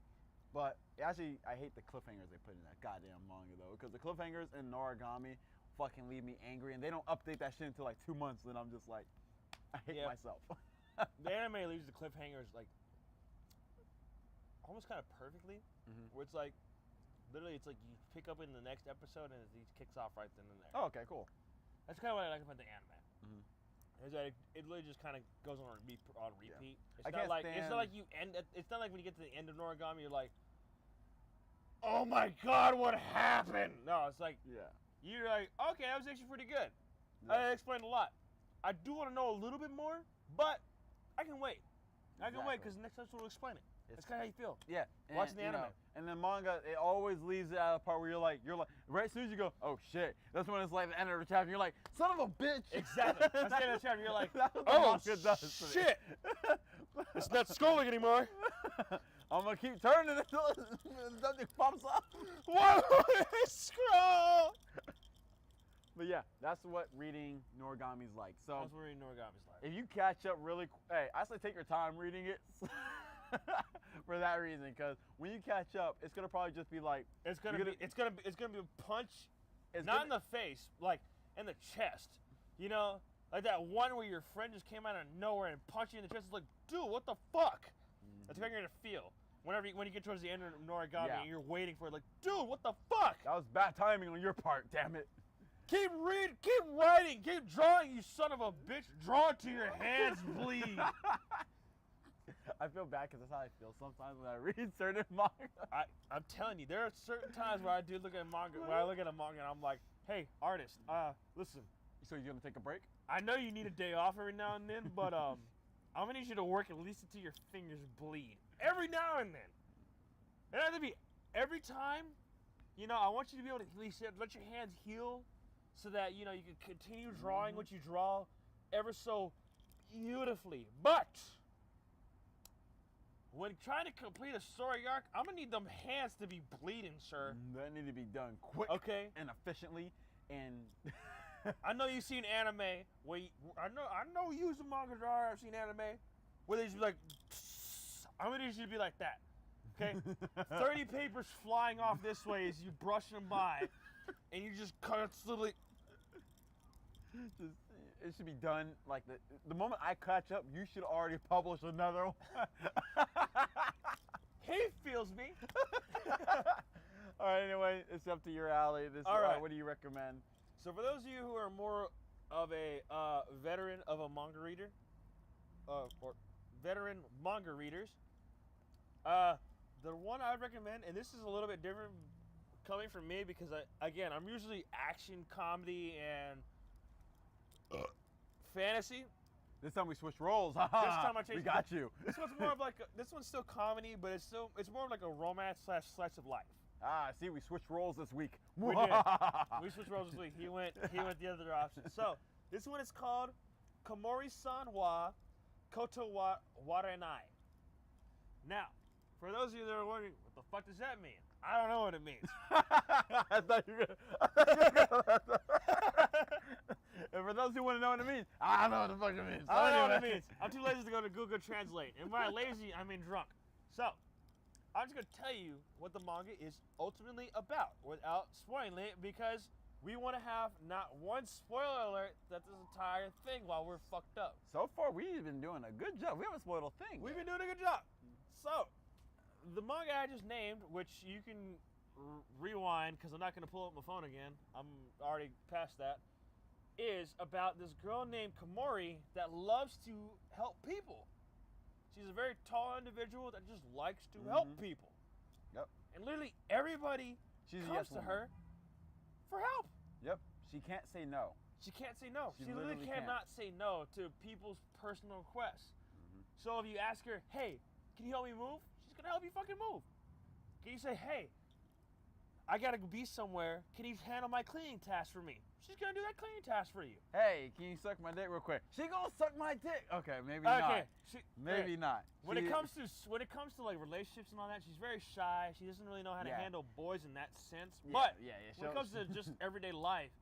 But actually, I hate the cliffhangers they put in that goddamn manga, though, because the cliffhangers in Noragami fucking leave me angry, and they don't update that shit until like 2 months, and I'm just like, I hate myself. The anime leaves the cliffhangers like almost kind of perfectly, where it's like, literally, it's like you pick up in the next episode, and it kicks off right then and there. Oh, okay, cool. That's kind of what I like about the anime. Is that it really just kind of goes on repeat. Yeah. It's not like you end. It's not like when you get to the end of Noragami, you're like, oh my god, what happened? No, it's like you're like, okay, that was actually pretty good. I explained a lot. I do want to know a little bit more, but I can wait. I can wait because the next episode will explain it. That's kind of how you feel. Yeah. Watching the anime. And the manga, it always leaves it at a part where you're like, right as soon as you go, oh shit, that's when it's like the end of the chapter. You're like, son of a bitch. Exactly. That's the end of the chapter. You're like, oh shit. It's not scrolling anymore. I'm gonna keep turning it until something pops up. Whoa, scroll. But yeah, that's what reading Noragami's like. So that's what reading Noragami's like. If you catch up really, hey, I say take your time reading it. For that reason, because when you catch up, it's gonna probably just be like it's gonna be a punch, not in the face, like in the chest. You know, like that one where your friend just came out of nowhere and punched you in the chest. It's like, dude, what the fuck? That's how you're gonna feel when you get towards the end of Noragami and you're waiting for it. Like, dude, what the fuck? That was bad timing on your part. Damn it. Keep reading, keep writing, keep drawing, you son of a bitch. Draw it till your hands bleed. I feel bad because that's how I feel sometimes when I read certain manga. I'm telling you, there are certain times where I do look at manga, where I look at a manga and I'm like, hey, artist, listen. So you're gonna take a break? I know you need a day off every now and then, but I'm gonna need you to work at least until your fingers bleed. Every now and then. It has to be every time. You know, I want you to be able to at least let your hands heal so that, you know, you can continue drawing what you draw ever so beautifully. But when trying to complete a story arc, I'm gonna need them hands to be bleeding, sir. That need to be done quick, okay, and efficiently, and I know you've seen anime where I know you as a manga drawer. I've seen anime where they just be like, I'm gonna need you to be like that. Okay, 30 papers flying off this way as you brush them by, and you just constantly. It should be done like the moment I catch up. You should already publish another one. He feels me. All right. Anyway, it's up to your alley. All right. What do you recommend? So for those of you who are more of a veteran of a manga reader, or veteran manga readers, the one I would recommend, and this is a little bit different coming from me because I'm usually action, comedy, and fantasy. This time we switched roles. This time I changed. We got you. This one's more of like this one's still comedy, but it's more of like a romance / slice of life. See, we switched roles this week. We did. We switched roles this week. He went the other option. So this one is called Komori-san wa Koto wa Warenai. Now, for those of you that are wondering, what the fuck does that mean? I don't know what it means. I thought you were gonna. And for those who want to know what it means, I don't know what the fuck it means. I don't know what it means. I'm too lazy to go to Google Translate. And by lazy, I mean drunk. So, I'm just going to tell you what the manga is ultimately about without spoiling it because we want to have not one spoiler alert that this entire thing while we're fucked up. So far, we've been doing a good job. We haven't spoiled a thing. We've been doing a good job. So, the manga I just named, which you can rewind because I'm not going to pull up my phone again. I'm already past that. Is about this girl named Komori that loves to help people. She's a very tall individual that just likes to help people. Yep. And literally everybody comes to her for help. Yep. She can't say no. She can't say no. She literally can't. cannot say no to people's personal requests. So if you ask her, hey, can you help me move? She's going to help you fucking move. Can you say, hey, I got to be somewhere. Can you handle my cleaning task for me? She's going to do that cleaning task for you. Hey, can you suck my dick real quick? She gonna suck my dick. Okay, maybe not. Maybe not. When it comes to like relationships and all that, she's very shy. She doesn't really know how to handle boys in that sense. But when it comes to just everyday life,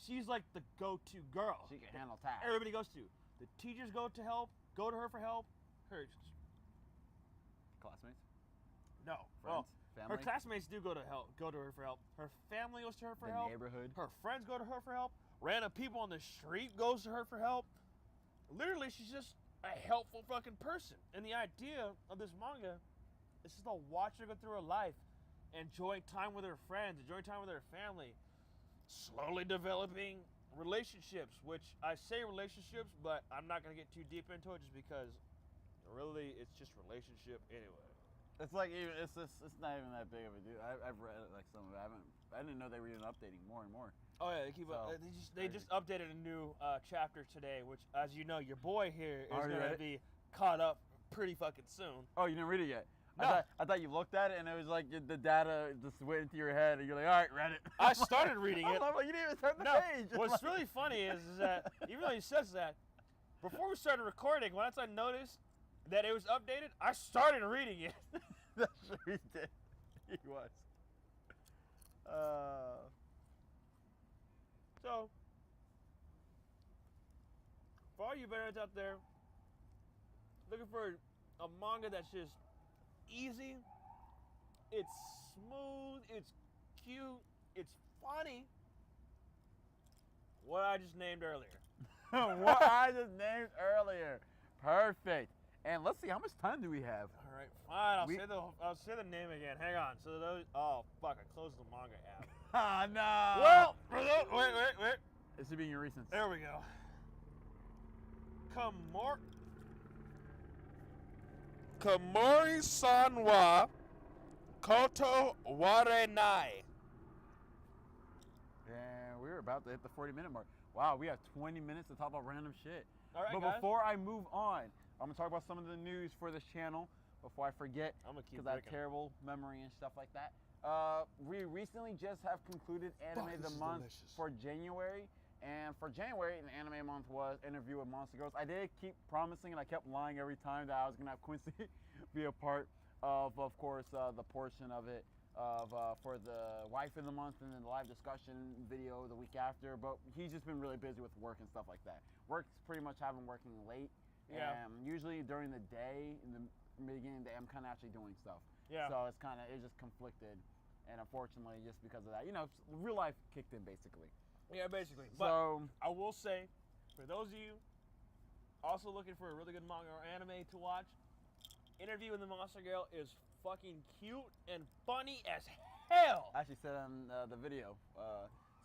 she's like the go-to girl. She can handle tasks. Everybody goes to. The teachers go to her for help. Her classmates? No. Friends? Family? Her classmates do go to her for help. Her family goes to her for help. The neighborhood. Her friends go to her for help. Random people on the street goes to her for help. Literally, she's just a helpful fucking person. And the idea of this manga is just to watch her go through her life, enjoying time with her friends, enjoying time with her family, slowly developing relationships, which I say relationships, but I'm not going to get too deep into it just because really it's just relationship anyway. It's like it's not even that big of a deal. I've read like some of it. I didn't know they were even updating more and more. Oh yeah, they keep up. They just updated a new chapter today, which, as you know, your boy here is gonna be caught up pretty fucking soon. Oh, you didn't read it yet? No. I thought you looked at it and it was like the data just went into your head and you're like, all right, read it. I started reading it. Like, you didn't even start the page. What's really funny is that even though he says that, before we started recording, once I noticed that it was updated, I started reading it. That's sure he did. He was. So, for all you veterans out there looking for a manga that's just easy, it's smooth, it's cute, it's funny, what I just named earlier. What I just named earlier. Perfect. And let's see, how much time do we have? All right, fine. I'll say the name again. Hang on. So those. Oh fuck! I closed the manga app. Ah, no. Well, wait. It should be in your recents. There we go. Komori Sanwa Koto Warenai. And we're about to hit the 40-minute mark. Wow, we have 20 minutes to talk about random shit. All right, but guys. before I move on, I'm going to talk about some of the news for this channel before I forget, I'm gonna keep because I have drinking. terrible memory and stuff like that. We recently just have concluded Anime of the Month for January. And for January, the Anime Month was Interview with Monster Girls. I did keep promising, and I kept lying every time that I was going to have Quincy be a part of course, the portion of it for the Wife of the Month and then the live discussion video the week after. But he's just been really busy with work and stuff like that. Work's pretty much have him working late. Yeah. And usually during the day, in the beginning of the day, I'm kind of actually doing stuff. Yeah. So it's just conflicted. And unfortunately, just because of that, real life kicked in basically. Yeah, basically. But So I will say, for those of you also looking for a really good manga or anime to watch, Interview with the Monster Girl is fucking cute and funny as hell. I actually said on the video.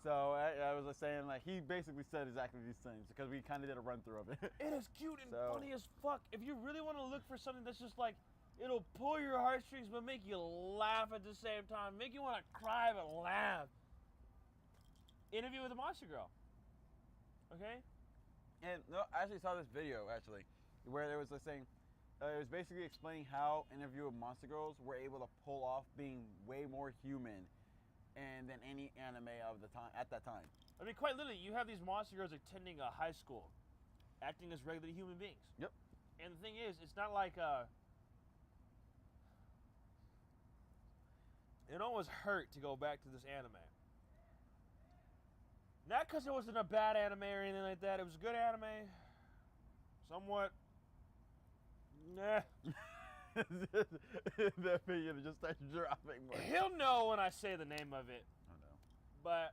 So I was just saying, like, he basically said exactly these things because we kind of did a run through of it. It is cute and funny as fuck. If you really want to look for something that's just like, it'll pull your heartstrings but make you laugh at the same time, make you want to cry but laugh. Interview with the Monster Girl. Okay? And no, I actually saw this video where it was like saying, it was basically explaining how Interview with Monster Girls were able to pull off being way more human than any anime of the time at that time. I mean, quite literally, you have these monster girls attending a high school, acting as regular human beings. Yep. And the thing is, it's not like it almost hurt to go back to this anime. Not because it wasn't a bad anime or anything like that. It was a good anime. Somewhat. Nah. The opinion just starts dropping more. He'll know when I say the name of it. I know. But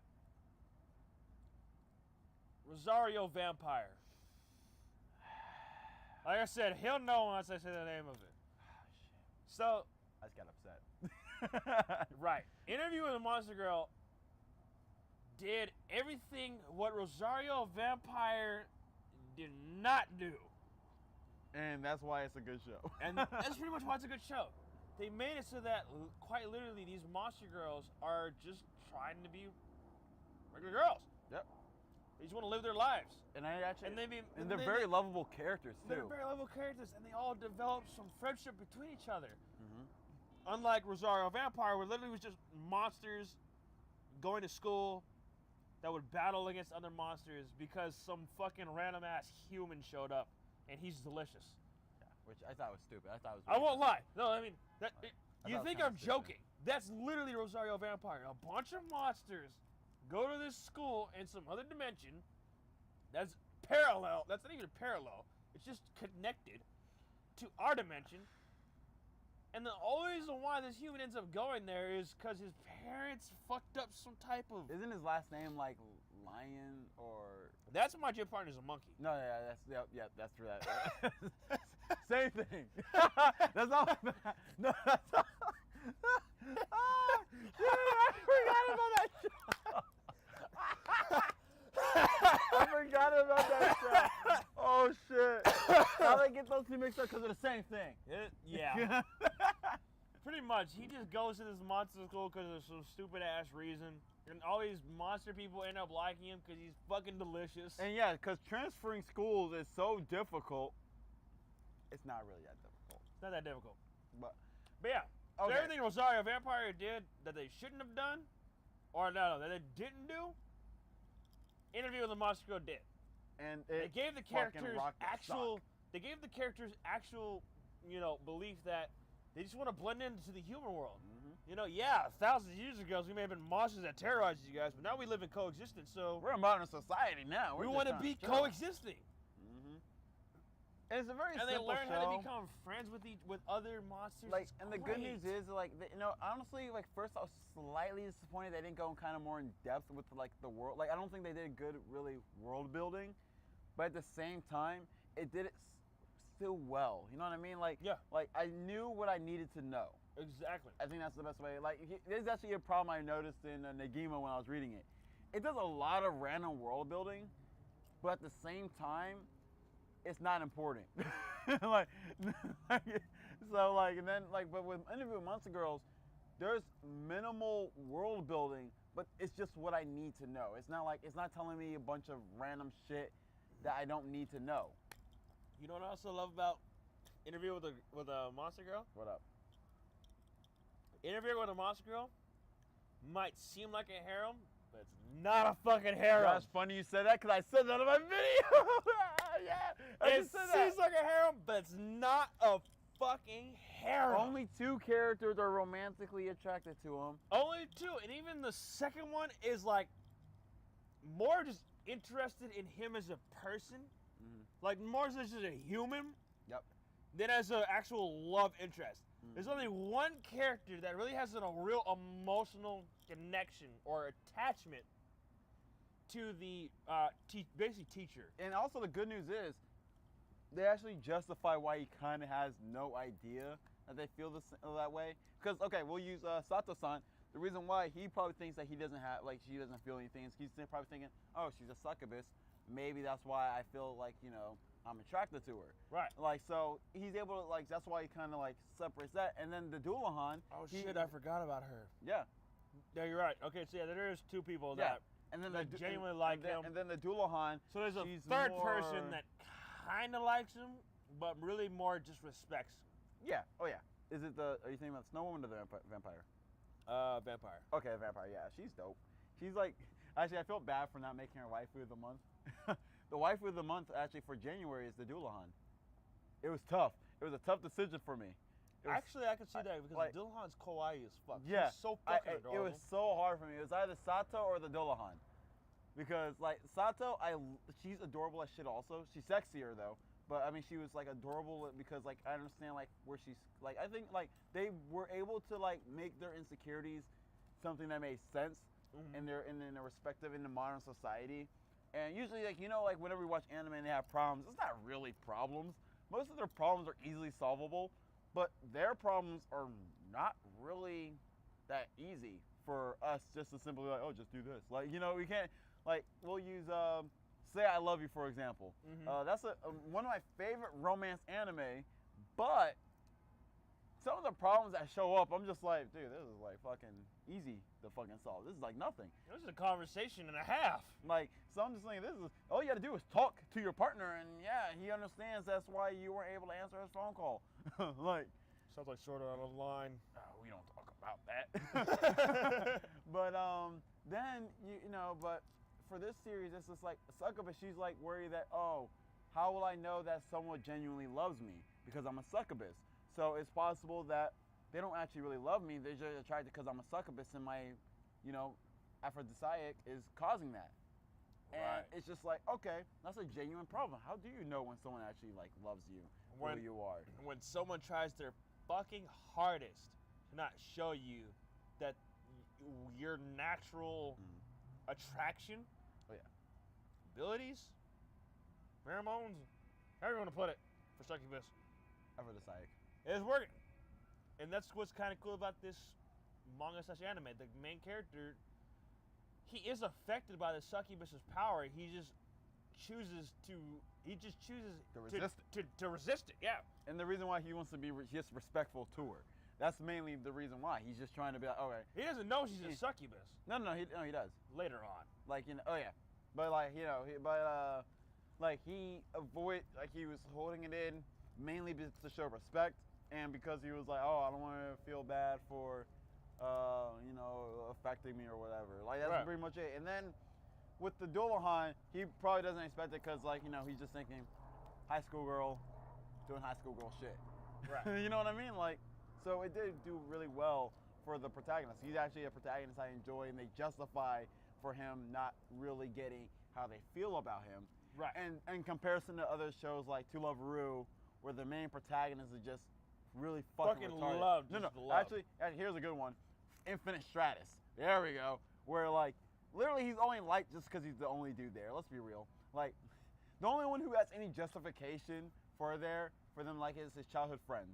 Rosario Vampire. Like I said, he'll know once I say the name of it. So I just got upset. right. Interview with a Monster Girl did everything what Rosario Vampire did not do. And that's why it's a good show. And that's pretty much why it's a good show. They made it so that, quite literally, these monster girls are just trying to be regular girls. Yep. They just want to live their lives. And I actually, And they're very lovable characters too. They're very lovable characters, and they all develop some friendship between each other. Mm-hmm. Unlike Rosario Vampire, where literally was just monsters going to school that would battle against other monsters because some fucking random ass human showed up. And he's delicious. Yeah, which I thought was stupid. I won't lie. No, I mean, you thought think it was I'm kinda joking. That's literally Rosario Vampire. A bunch of monsters go to this school in some other dimension that's parallel. That's not even parallel. It's just connected to our dimension. And the only reason why this human ends up going there is because his parents fucked up some type of... Isn't his last name like Lion or... That's my gym partner's a monkey. No, yeah, that's true. That same thing. That's all. No, that's all. I forgot about that show. I forgot about that show. Oh shit! How did I get those two mixed up? Because they're the same thing. Yeah. Pretty much. He just goes to this monster school because of some stupid ass reason. And all these monster people end up liking him because he's fucking delicious. And yeah, because transferring schools is so difficult. It's not really that difficult. It's not that difficult. But yeah. okay. So everything Rosario Vampire did that they shouldn't have done, or no, that they didn't do, Interview with the Monster Girl did. And they gave the characters actual. Sock. They gave the characters actual, belief that they just want to blend into the human world. Yeah, thousands of years ago, we may have been monsters that terrorized you guys, but now we live in coexistence, so... We're a modern society now. We want to be coexisting. And it's a very simple show. And they learn how to become friends with other monsters. Like, and the good news is, like, honestly, like, first I was slightly disappointed they didn't go kind of more in depth with, like, the world. Like, I don't think they did good, really, world building. But at the same time, it did it still well. You know what I mean? Like, yeah. Like, I knew what I needed to know. Exactly. I think that's the best way. Like, there's actually a problem I noticed in Negima when I was reading it. It does a lot of random world building, but at the same time, it's not important. like So like, and then like, but with Interview with Monster Girls, there's minimal world building, but it's just what I need to know. It's not like it's not telling me a bunch of random shit that I don't need to know. You know what I also love about Interview with a Monster Girl? What up? Interview with a Monster Girl might seem like a harem, but it's not a fucking harem. That's funny you said that because I said that in my video. Yeah, It seems like a harem, but it's not a fucking harem. Only 2 characters are romantically attracted to him. Only 2, and even the second one is like more just interested in him as a person, like more as just a human. Yep. Than as an actual love interest. There's only one character that really has a real emotional connection or attachment to the basic teacher. And also the good news is, they actually justify why he kind of has no idea that they feel that way. Because, okay, we'll use Sato-san. The reason why he probably thinks that he doesn't have, like, she doesn't feel anything is he's probably thinking, oh, she's a succubus. Maybe that's why I feel like, you know, I'm attracted to her. Right. Like, so he's able to, like, that's why he kind of, like, separates that. And then the Dullahan. Oh, shit, I forgot about her. Yeah. Yeah, you're right. Okay, so yeah, there is 2 people that, and then that genuinely like him. And then the Dullahan. So there's a third person that kind of likes him, but really more just respects him. Yeah. Oh, yeah. Are you thinking about Snow Woman or the vampire? Vampire. Okay, vampire. Yeah, she's dope. She's like, actually, I felt bad for not making her waifu of the month. The waifu of the month, actually, for January is the Dullahan. It was tough. It was a tough decision for me. Actually, I can see that because like, Dullahan's kawaii as fuck. Yeah. She's so fucking adorable. It was so hard for me. It was either Sato or the Dullahan. Because, like, Sato, she's adorable as shit also. She's sexier, though. But, I mean, she was, like, adorable because, like, I understand, like, where she's, like, I think, like, they were able to, like, make their insecurities something that made sense in their respective, in the modern society. And usually, like, you know, like, whenever we watch anime and they have problems, it's not really problems. Most of their problems are easily solvable, but their problems are not really that easy for us just to simply, like, oh, just do this. Like, you know, we can't, like, we'll use, Say I Love You, for example. That's one of my favorite romance anime, but some of the problems that show up, I'm just like, dude, this is like fucking easy to fucking solve. This is like nothing. This is a conversation and a half. Like, so I'm just saying, this is, all you gotta do is talk to your partner, and yeah, he understands that's why you weren't able to answer his phone call. Like, sounds like sort of out of line. We don't talk about that. But then you know, but for this series, it's just like succubus. She's like worried that, oh, how will I know that someone genuinely loves me because I'm a succubus? So it's possible that they don't actually really love me. They're just attracted because I'm a succubus and my, you know, aphrodisiac is causing that. And it's just like, okay, that's a genuine problem. How do you know when someone actually like loves you, who you are? When someone tries their fucking hardest to not show you that your natural attraction, abilities, pheromones, however you want to put it, for succubus, Aphrodisiac. It's working. And that's what's kind of cool about this manga/anime. The main character, he is affected by the succubus's power. He just chooses to resist it. Yeah. And the reason why he wants to be just respectful to her. That's mainly the reason why. He's just trying to be like, okay. He doesn't know she's a succubus. No, he does. Later on. Like, you know, oh yeah. But like, you know, he was holding it in mainly just to show respect, and because he was like, oh, I don't want to feel bad for, you know, affecting me or whatever. Like, that's pretty much it. And then with the Dullahan, he probably doesn't expect it because, like, you know, he's just thinking high school girl doing high school girl shit. Right. You know what I mean? Like, so it did do really well for the protagonist. He's actually a protagonist I enjoy, and they justify for him not really getting how they feel about him. Right. And in comparison to other shows like To Love Ru, where the main protagonist is just really fucking retarded. Love. No. Love. Actually, here's a good one. Infinite Stratus. There we go. Where, like, literally he's only liked just because he's the only dude there. Let's be real. Like, the only one who has any justification for them like is his childhood friend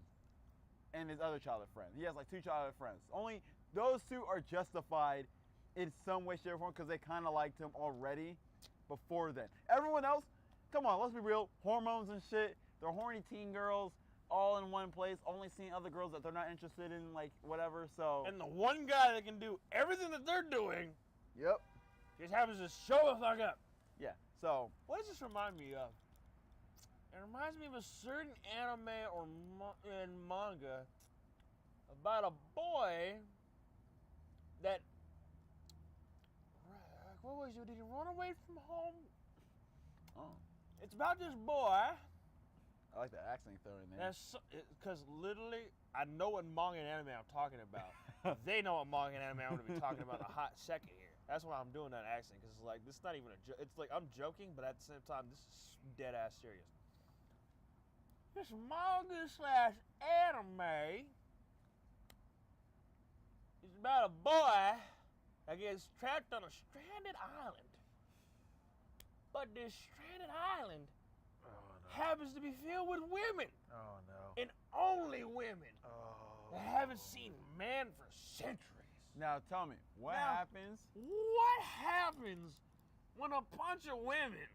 and his other childhood friend. He has like 2 childhood friends. Only those 2 are justified in some way, shape, or form because they kind of liked him already before then. Everyone else, come on, let's be real. Hormones and shit. They're horny teen girls. all in one place, only seeing other girls that they're not interested in, like, whatever, so. And the one guy that can do everything that they're doing Yep. just happens to show the fuck up. Yeah, so. What does this remind me of? It reminds me of a certain anime or manga about a boy that, what was it? Did he run away from home? Oh. It's about this boy. I like the accent you throw in there. Because literally, I know what manga and anime I'm talking about. They know what manga and anime I'm going to be talking about in a hot second here. That's why I'm doing that accent, because it's like, this is not even a joke. It's like, I'm joking, but at the same time, this is dead ass serious. This manga slash anime is about a boy that gets trapped on a stranded island. But this stranded island happens to be filled with women. Oh, no. And only women that haven't seen man for centuries. Now, tell me, what happens? What happens when a bunch of women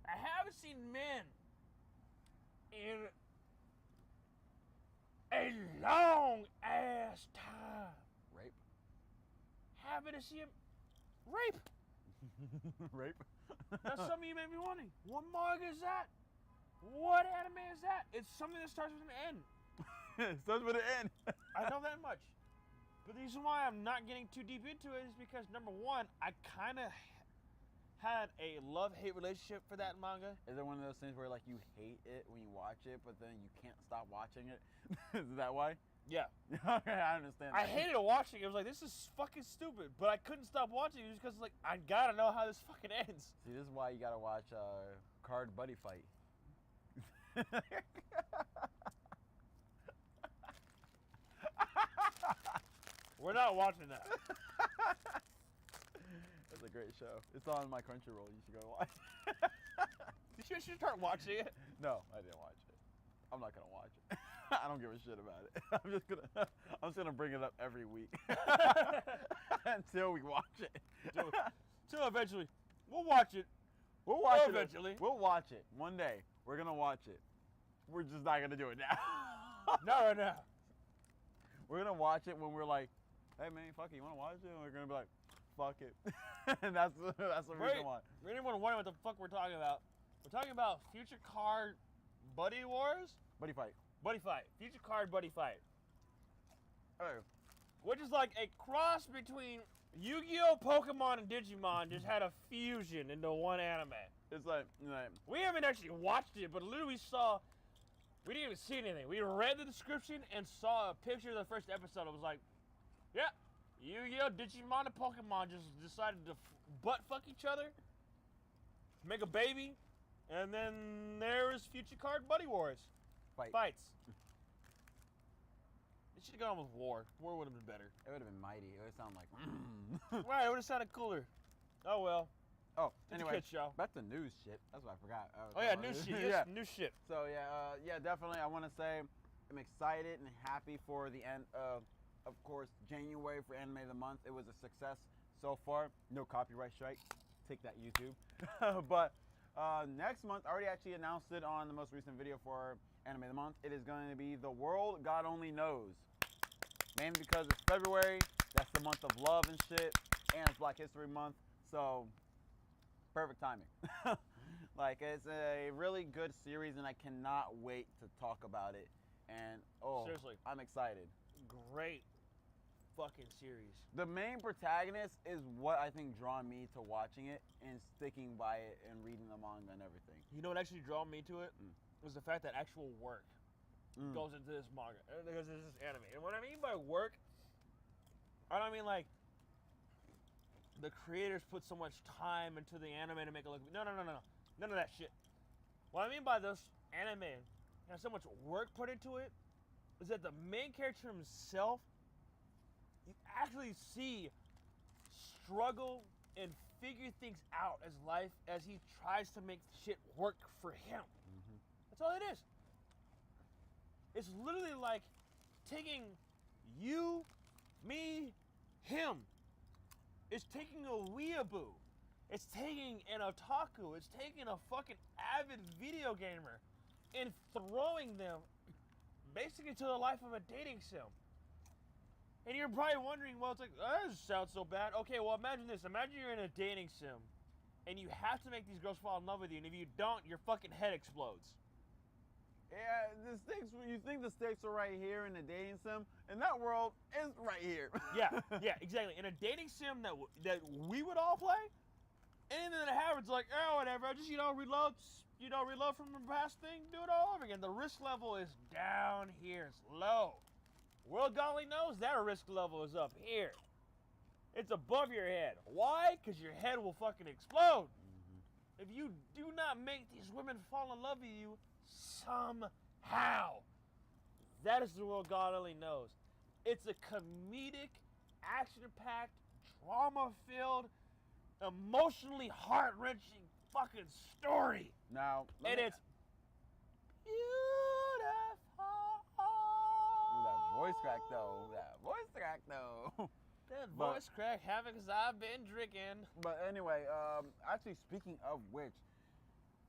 that haven't seen men in a long ass time Rape? happen to see him rape? Rape? Now some of you may be wondering, what manga is that? What anime is that? It's something that starts with an N. It starts with an N. I know that much. But the reason why I'm not getting too deep into it is because, number one, I kind of had a love-hate relationship for that manga. Is it one of those things where, like, you hate it when you watch it, but then you can't stop watching it? Is that why? Yeah. Okay, I understand that. I hated watching it. It was like, this is fucking stupid. But I couldn't stop watching it just because, like, I gotta know how this fucking ends. See, this is why you gotta watch Card Buddy Fight. We're not watching that. That's a great show. It's on my Crunchyroll. You should go watch. You should start watching it. No, I didn't watch it. I'm not gonna watch it. I don't give a shit about it. I'm just gonna bring it up every week until we watch it. Until eventually, we'll watch it. We'll watch it eventually. We'll watch it one day. We're gonna watch it. We're just not gonna do it now. Not right now. We're gonna watch it when we're like, hey man, fuck it, you wanna watch it? And we're gonna be like, fuck it. And that's the reason why. For anyone wondering what the fuck we're talking about, we're talking about Future Card Buddy Wars? Buddy Fight. Buddy Fight. Future Card Buddy Fight. Oh. Which is like a cross between Yu-Gi-Oh!, Pokemon, and Digimon just had a fusion into one anime. It's like We haven't actually watched it, but literally we didn't even see anything. We read the description and saw a picture of the first episode. It was like, yeah, Yu-Gi-Oh!, Digimon, and Pokemon just decided to butt fuck each other, make a baby, and then there was Future Card Buddy Wars. Fights. It should have gone with War. War would have been better. it would have been mighty. It would sound like. Right, it would have sounded cooler. Oh well. Oh, It's anyway, a kid show. back to news shit. That's what I forgot. Oh yeah, new shit. Yeah. Yes, new shit. So yeah, definitely. I want to say I'm excited and happy for the end of course, January for Anime of the Month. It was a success so far. No copyright strike. Take that, YouTube. But next month, I already actually announced it on the most recent video for Anime of the Month. It is going to be The World God Only Knows. Mainly because it's February. That's the month of love and shit. And it's Black History Month. So, perfect timing. Like, it's a really good series, and I cannot wait to talk about it. And, Seriously. I'm excited. Great fucking series. The main protagonist is what I think drawn me to watching it and sticking by it and reading the manga and everything. You know what actually drew me to it? Was the fact that actual work goes into this manga, because this is anime. And what I mean by work, I don't mean like the creators put so much time into the anime to make it look. No. None of that shit. What I mean by this anime has so much work put into it is that the main character himself, you actually see struggle and figure things out as he tries to make shit work for him. That's all it is. It's literally like taking you, me, him. It's taking a weeaboo. It's taking an otaku. It's taking a fucking avid video gamer and throwing them basically to the life of a dating sim. And you're probably wondering, well, it's like, that doesn't sound so bad. Okay, well, imagine this. Imagine you're in a dating sim, and you have to make these girls fall in love with you, and if you don't, your fucking head explodes. Yeah, the stakes. You think the stakes are right here in the dating sim, and that world is right here. yeah, exactly. In a dating sim that we would all play, anything that happens, like, oh, whatever, just reload from the past thing, do it all over again. The risk level is down here, it's low. World Golly knows that risk level is up here. It's above your head. Why? Because your head will fucking explode. If you do not make these women fall in love with you somehow, that is the World God only knows. It's a comedic, action-packed, drama-filled, emotionally heart-wrenching fucking story. Now, and it's beautiful. That voice crack though. That voice crack happened because I've been drinking. But anyway, actually speaking of which,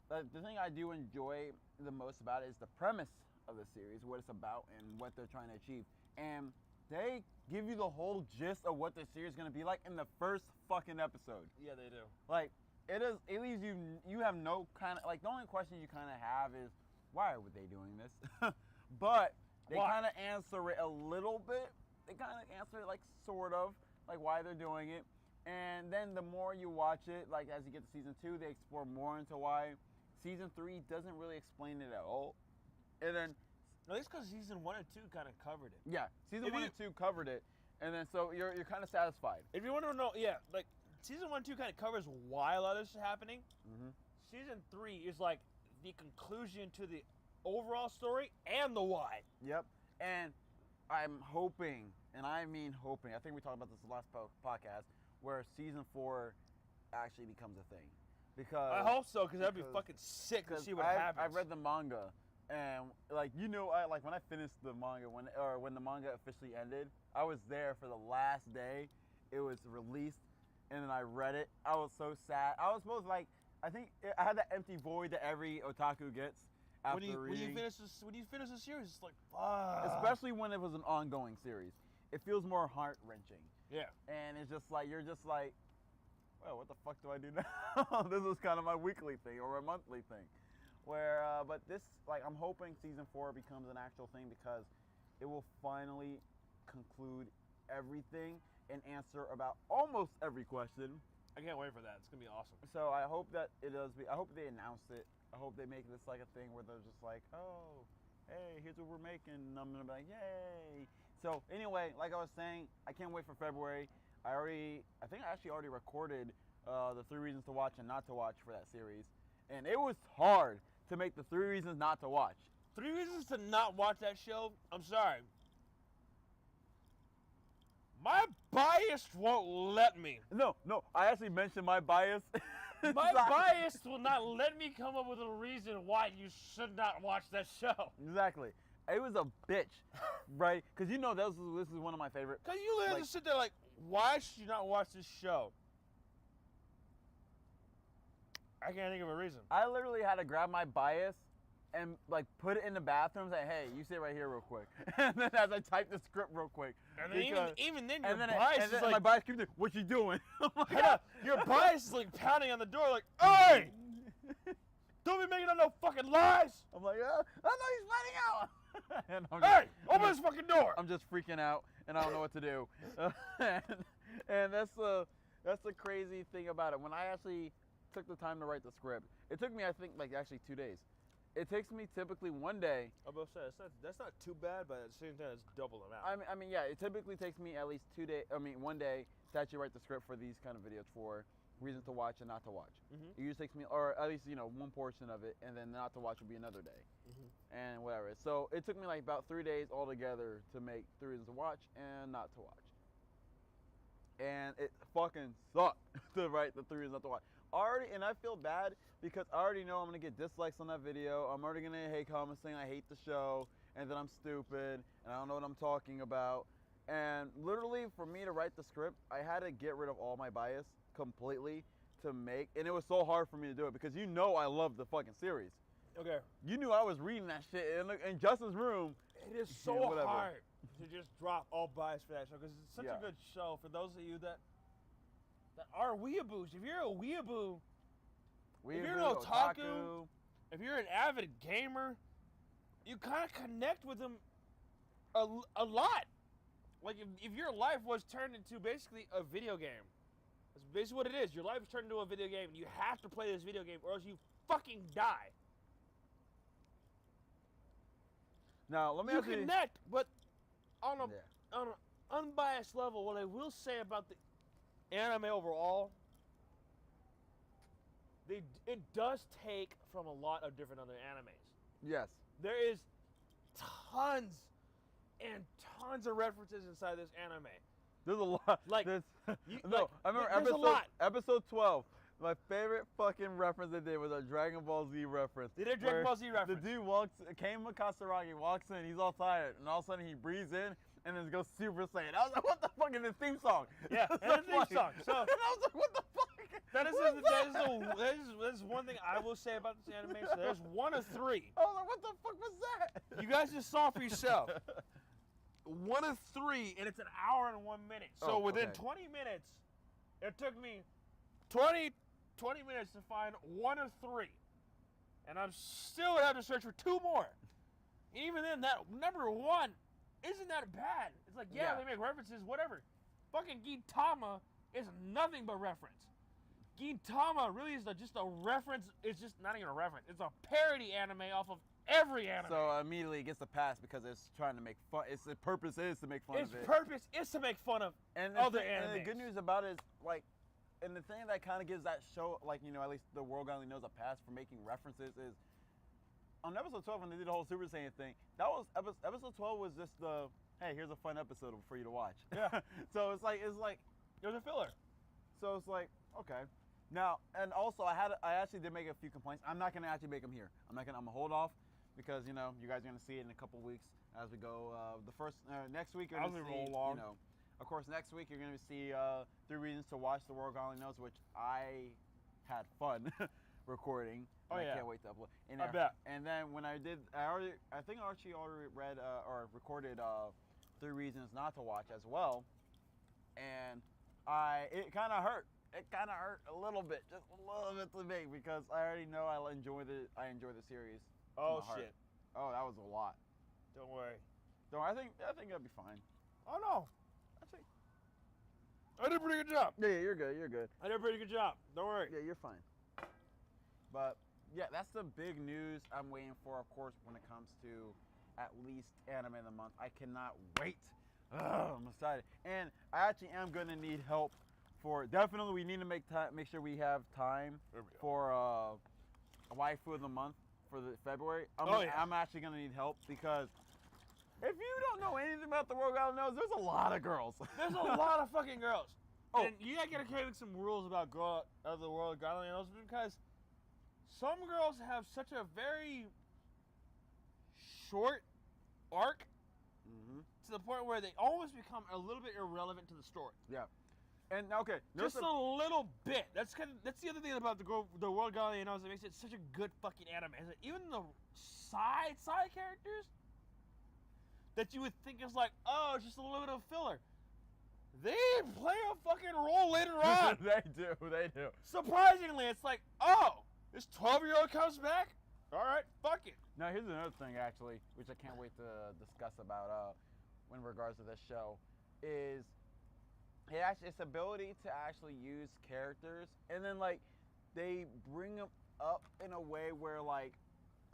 the thing I do enjoy the most about it is the premise of the series, what it's about and what they're trying to achieve. And they give you the whole gist of what the series is going to be like in the first fucking episode. Yeah, they do. Like, it leaves you have no kind of, like, the only question you kind of have is, why are they doing this? But they kind of answer it a little bit. They kind of answer it, like, sort of, like, why they're doing it. And then the more you watch it, like, as you get to season 2, they explore more into why. Season 3 doesn't really explain it at all. And then, at least because season 1 and 2 kind of covered it. Yeah, season 1 and 2 covered it. And then, so you're kind of satisfied. If you want to know, yeah, like, season 1 and 2 kind of covers why a lot of this is happening. Season 3 is, like, the conclusion to the overall story and the why. Yep. And I'm hoping, and I mean hoping, I think we talked about this in the last podcast, where season 4 actually becomes a thing. Because I hope so, because that'd be fucking sick to see what happens. I've read the manga, and like, you know, when I finished the manga, when the manga officially ended, I was there for the last day it was released, and then I read it. I was so sad. I was supposed to, like, I think I had that empty void that every otaku gets after reading. When you finish the series, it's like, fuck. Especially when it was an ongoing series, it feels more heart wrenching. Yeah. And it's just like, you're just like, well, what the fuck do I do now? This is kind of my weekly thing or a monthly thing. But this, like, I'm hoping season 4 becomes an actual thing because it will finally conclude everything and answer about almost every question. I can't wait for that. It's gonna be awesome. So I hope that it does. I hope they announce it. I hope they make this like a thing where they're just like, oh, hey, here's what we're making. And I'm gonna be like, yay. So anyway, like I was saying, I can't wait for February. I think I actually already recorded the 3 reasons to watch and not to watch for that series. And it was hard to make the 3 reasons not to watch. 3 reasons to not watch that show? I'm sorry. My bias won't let me. No, I actually mentioned my bias. My bias will not let me come up with a reason why you should not watch that show. Exactly. It was a bitch, right? Because you know this is one of my favorite. Because you literally just sit there like, why should you not watch this show? I can't think of a reason. I literally had to grab my bias and, like, put it in the bathroom and say, hey, you sit right here real quick. And then as I type the script real quick. And then even then your bias is like, my bias keeps like, what you doing? Your bias is like pounding on the door like, hey! Don't be making up no fucking lies! I'm like, I know he's finding out. And hey, open this fucking door! I'm just freaking out and I don't know what to do. And that's the crazy thing about it. When I actually took the time to write the script, it took me, I think, like, actually 2 days. It takes me typically 1 day. I'm about to say, that's not too bad, but at the same time, it's double the amount. I mean, yeah, it typically takes me at least 1 day to actually write the script for these kind of videos for reasons to watch and not to watch. It usually takes me, or at least, one portion of it, and then not to watch will be another day, and whatever. So it took me like about 3 days altogether to make 3 reasons to watch and not to watch. And it fucking sucked to write the 3 reasons not to watch. And I feel bad because I already know I'm gonna get dislikes on that video. I'm already gonna hate comments saying I hate the show and that I'm stupid and I don't know what I'm talking about. And literally, for me to write the script, I had to get rid of all my bias completely to make, and it was so hard for me to do it because I love the fucking series. Okay. You knew I was reading that shit in Justin's room It is so Whatever. hard to just drop all bias for that show because it's such a good show for those of you that are weeaboos. If you're a weeaboo, if you're an otaku, if you're an avid gamer, you kind of connect with them a lot. Like if your life was turned into basically a video game. That's basically what it is. Your life is turned into a video game and you have to play this video game or else you fucking die. Now, let me You ask you. connect, but on an unbiased level, what I will say about the anime overall, it does take from a lot of different other animes. Yes. There is tons and tons of references inside this anime. There's a lot. Like, I remember there's a lot. episode 12. My favorite fucking reference they did was a Dragon Ball Z reference. They did a Dragon Ball Z reference. The dude Kame Kasaragi walks in, he's all tired, and all of a sudden he breathes in, and then goes Super Saiyan. I was like, what the fuck is this theme song? Yeah, it's a theme song. So, and I was like, what the fuck? That is one thing I will say about this anime. So there's one of three. I was like, what the fuck was that? You guys just saw for yourself. One of three, and it's an hour and 1 minute. So within 20 minutes, it took me 20 minutes to find one of three. And I'm still gonna have to search for two more. Even then, that number one isn't that bad. It's like, yeah, they make references, whatever. Fucking Gintama is nothing but reference. Gintama really is just a reference. It's just not even a reference. It's a parody anime off of every anime. So immediately it gets a pass because it's trying to make fun. Its purpose is to make fun of it. Its purpose is to make fun of other animes. And the good news about it is, like, and the thing that kind of gives that show, like, you know, at least the world only knows a pass for making references is, on episode 12 when they did the whole Super Saiyan thing, that was, episode 12 was just the, hey, here's a fun episode for you to watch. Yeah. So it's like, it was a filler. So it's like, okay. Now, and also I actually did make a few complaints. I'm not gonna actually make them here. I'm gonna hold off because, you know, you guys are gonna see it in a couple weeks as we go. Next week you're gonna see, you know, of course next week you're gonna see 3 reasons to watch The World Only Knows, which I had fun recording. Oh, I can't wait to upload. And I bet. And then when I did, I think I actually already read or recorded 3 reasons not to watch as well, and it kind of hurt. It kind of hurt a little bit, just a little bit to me, because I already know I enjoy the series. Oh shit! Oh, that was a lot. Don't worry. I think it'll be fine. Oh no! I did a pretty good job. Yeah, you're good. You're good. I did a pretty good job. Don't worry. Yeah, you're fine. But yeah, that's the big news I'm waiting for, of course, when it comes to at least anime of the month. I cannot wait. I'm excited, and I actually am gonna need help. Definitely, we need to make sure we have time for a waifu of the month for the February. I'm actually gonna need help because if you don't know anything about The World God Knows, there's a lot of girls. There's a lot of fucking girls. Oh. And you gotta create some rules about The World God Knows because some girls have such a very short arc to the point where they almost become a little bit irrelevant to the story. Yeah. And okay, just a little bit. That's the other thing about the World God Knows that makes it such a good fucking anime. Is that even the side characters that you would think is like, oh, it's just a little bit of filler, they play a fucking role later on. They do. Surprisingly, it's like, oh, this 12-year-old comes back. All right, fuck it. Now here's another thing actually, which I can't wait to discuss about in regards to this show, is its ability to actually use characters, and then like they bring them up in a way where like,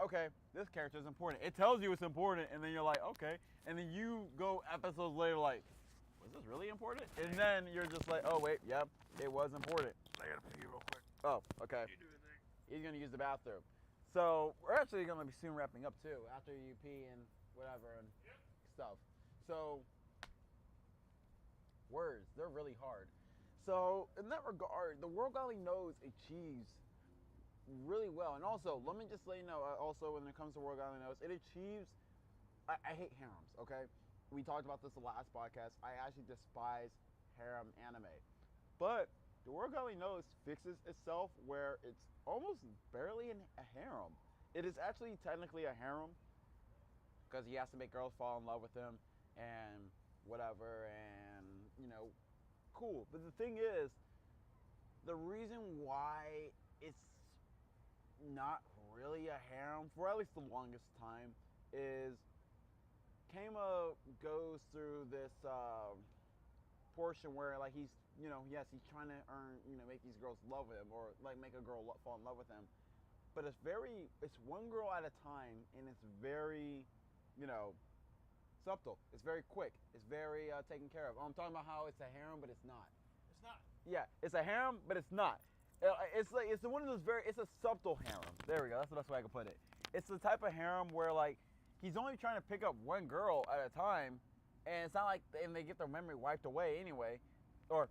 okay, this character is important. It tells you it's important, and then you're like, okay, and then you go episodes later like, was this really important? And then you're just like, oh wait, yep, it was important. I gotta pee real quick. Oh, okay. You do the thing. He's gonna use the bathroom. So we're actually gonna be soon wrapping up too, after you pee and whatever and stuff. So words, they're really hard. So in that regard, The World Only Knows achieves really well. And also, let me just let you know, also when it comes to World Only Knows, it achieves, I hate harems, okay? We talked about this the last podcast. I actually despise harem anime. But The World Only Knows fixes itself where it's almost barely a harem. It is actually technically a harem, because he has to make girls fall in love with him and whatever, and cool. But the thing is, the reason why it's not really a harem for at least the longest time is Kama goes through this portion where like he's he's trying to earn make these girls love him or like make a girl fall in love with him, but it's one girl at a time, and it's very subtle. It's very quick. It's very taken care of. I'm talking about how it's a harem, but it's not. It's not. Yeah, it's a harem, but it's not. It's one of those it's a subtle harem. There we go. That's the best way I can put it. It's the type of harem where like he's only trying to pick up one girl at a time, and it's not like they get their memory wiped away anyway. Or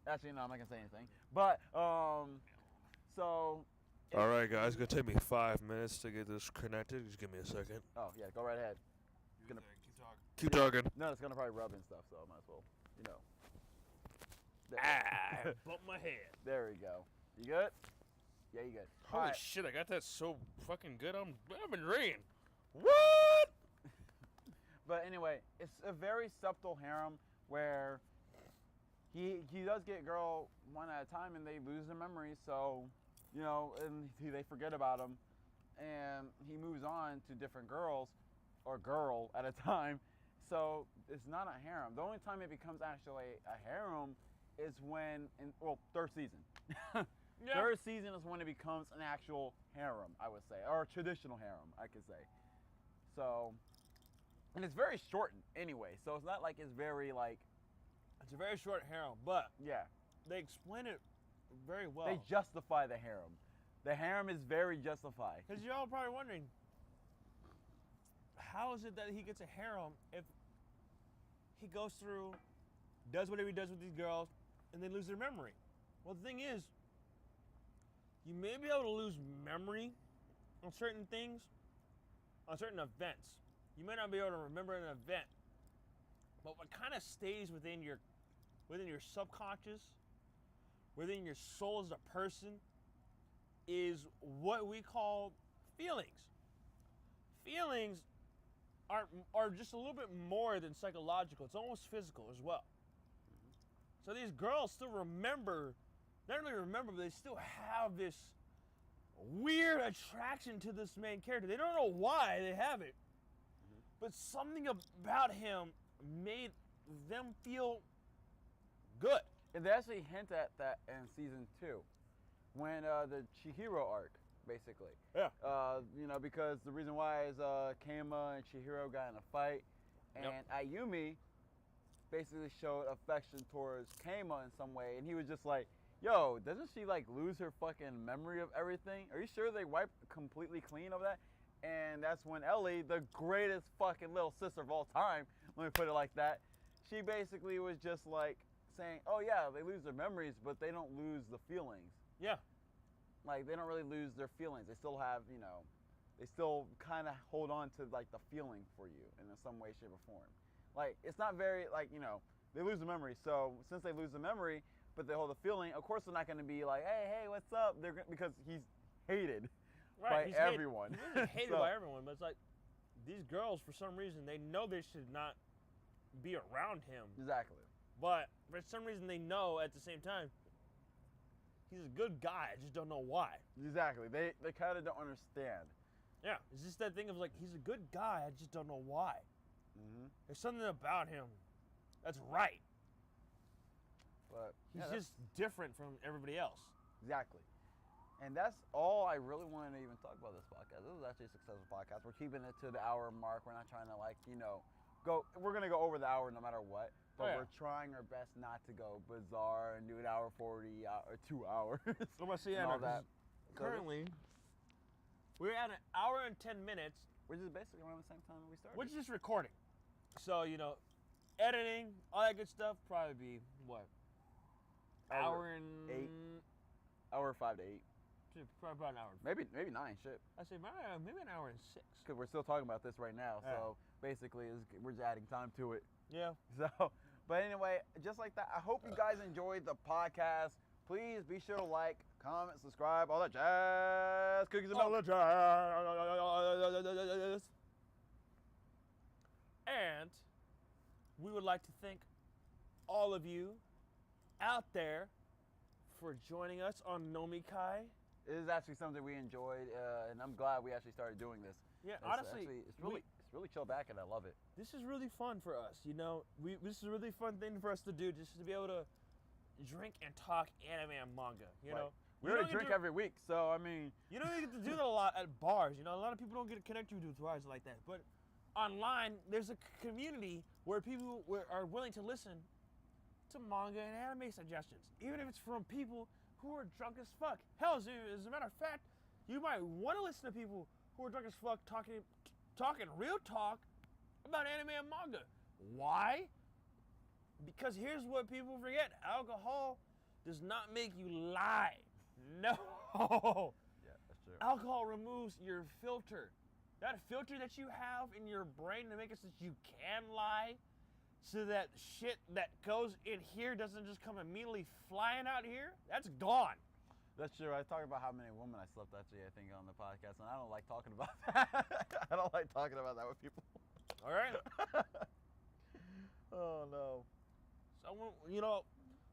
actually, no, I'm not gonna say anything. But so. All right, guys, it's gonna take me 5 minutes to get this connected. Just give me a second. Oh yeah, go right ahead. Keep talking. No, it's gonna probably rub and stuff, so I might as well, Bump my head. There we go. You good? Yeah, you good. Holy right. shit, I got that so fucking good. I've been reading. What? But anyway, it's a very subtle harem where he does get a girl one at a time, and they lose their memory, so and they forget about him, and he moves on to different girls or girl at a time. So it's not a harem. The only time it becomes actually a harem is when third season. Yeah. Third season is when it becomes an actual harem, I would say, or a traditional harem, I could say. So, and it's very shortened anyway, so it's not like it's very like. It's a very short harem, but yeah, they explain it very well. They justify the harem. The harem is very justified. Because you're all probably wondering, how is it that he gets a harem if he goes through, does whatever he does with these girls, and they lose their memory? Well, the thing is, you may be able to lose memory on certain things, on certain events. You may not be able to remember an event, but what kind of stays within your subconscious, within your soul as a person, is what we call feelings. Feelings are just a little bit more than psychological. It's almost physical as well. So these girls still remember, not only remember, but they still have this weird attraction to this main character. They don't know why they have it, but something about him made them feel good. And they actually hint at that in season 2, when the Chihiro arc, basically. Yeah. Because the reason why is Kama and Chihiro got in a fight, and Ayumi basically showed affection towards Kama in some way, and he was just like, yo, doesn't she like lose her fucking memory of everything? Are you sure they wiped completely clean of that? And that's when Ellie, the greatest fucking little sister of all time, let me put it like that, she basically was just like saying, oh yeah, they lose their memories, but they don't lose the feelings. Yeah. Like, they don't really lose their feelings. They still have, they still kind of hold on to like the feeling for you in some way, shape, or form. Like, it's not very, like, they lose the memory. So since they lose the memory, but they hold the feeling, of course they're not going to be like, hey, what's up? Because he's hated by everyone. He's really hated by everyone, but it's like, these girls, for some reason, they know they should not be around him. Exactly. But for some reason, they know at the same time, he's a good guy. I just don't know why. Exactly. They kind of don't understand. Yeah. It's just that thing of like, he's a good guy. I just don't know why. Mm-hmm. There's something about him that's right. But he's just different from everybody else. Exactly. And that's all I really wanted to even talk about this podcast. This was actually a successful podcast. We're keeping it to the hour mark. We're not trying to we're going to go over the hour no matter what. But we're trying our best not to go bizarre and do an hour 40 or 2 hours. I'm going to see all that. Currently, we're at an hour and 10 minutes. Which is basically around the same time we started. Which is recording. So, editing, all that good stuff, probably be, what? Hour and... 8. Hour 5 to 8. Probably about an hour. Maybe 9, shit. I say maybe an hour and 6. Because we're still talking about this right now, so basically we're just adding time to it. Yeah. So, but anyway, just like that, I hope you guys enjoyed the podcast. Please be sure to like, comment, subscribe, all that jazz. Cookies and milk. All the jazz. And we would like to thank all of you out there for joining us on Nomikai. It is actually something we enjoyed, and I'm glad we actually started doing this. Yeah, It's honestly, it's really chill back, and I love it. this is really fun for us. You know, this is a really fun thing for us to do, just to be able to drink and talk anime and manga. You Right. know, We You already don't drink get to- every week, so I mean, You don't get to do that a lot at bars. You know, a lot of people don't get to connect you to bars like that. But online, there's a community where people are willing to listen to manga and anime suggestions, even if it's from people who are drunk as fuck. Hell, as a matter of fact, you might want to listen to people who are drunk as fuck talking real talk about anime and manga. Why? Because here's what people forget: alcohol does not make you lie. No. yeah, that's true. Alcohol removes your filter. That filter that you have in your brain to make it so that you can lie, so that shit that goes in here doesn't just come immediately flying out here, that's gone. That's true. I talk about how many women I slept actually, I think, on the podcast, and I don't like talking about that. I don't like talking about that with people. All right? Oh no. So, you know,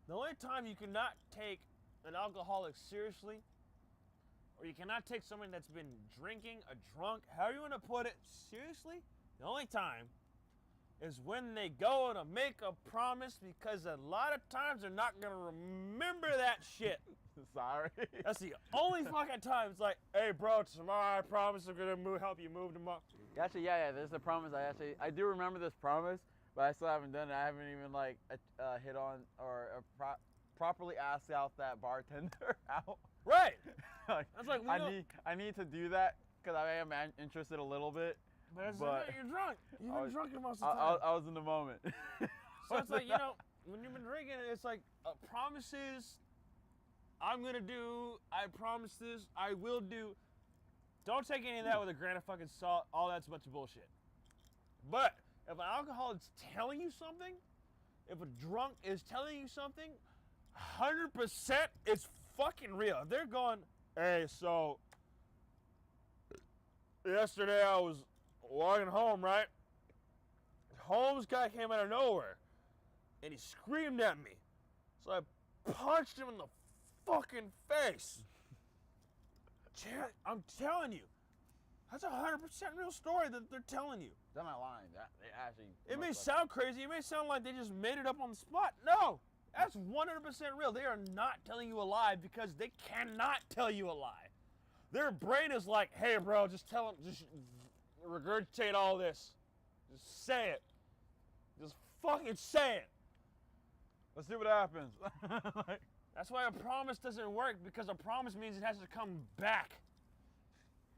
the only time you cannot take an alcoholic seriously, or you cannot take someone that's been drinking, a drunk, however you want to put it, seriously, the only time is when they go to make a promise, because a lot of times they're not going to remember that shit. Sorry. That's the only fucking time. It's like, hey, bro, tomorrow I promise I'm going to help you move tomorrow. Actually, yeah, there's a promise. I do remember this promise, but I still haven't done it. I haven't even like hit on or properly asked out that bartender out. Right. Like, That's like, I need to do that because I am interested a little bit. But it's but- like, you're drunk. You've I been was- drunk most of the time. I was in the moment. So it's like, you know, when you've been drinking, it's like promises, I'm going to do, I promise this, I will do. Don't take any of that with a grain of fucking salt. All that's a bunch of bullshit. But if an alcoholic is telling you something, if a drunk is telling you something, 100% it's fucking real. If they're going, hey, so yesterday I was walking home, right? Holmes guy came out of nowhere and he screamed at me. So I punched him in the fucking face. I'm telling you, that's a 100% real story that they're telling you. They're not lying. They actually. It may most sound crazy. It may sound like they just made it up on the spot. No, that's 100% real. They are not telling you a lie because they cannot tell you a lie. Their brain is like, hey, bro, just tell them, just regurgitate all this. Just say it. Just fucking say it. Let's see what happens. Like, That's why a promise doesn't work, because a promise means it has to come back.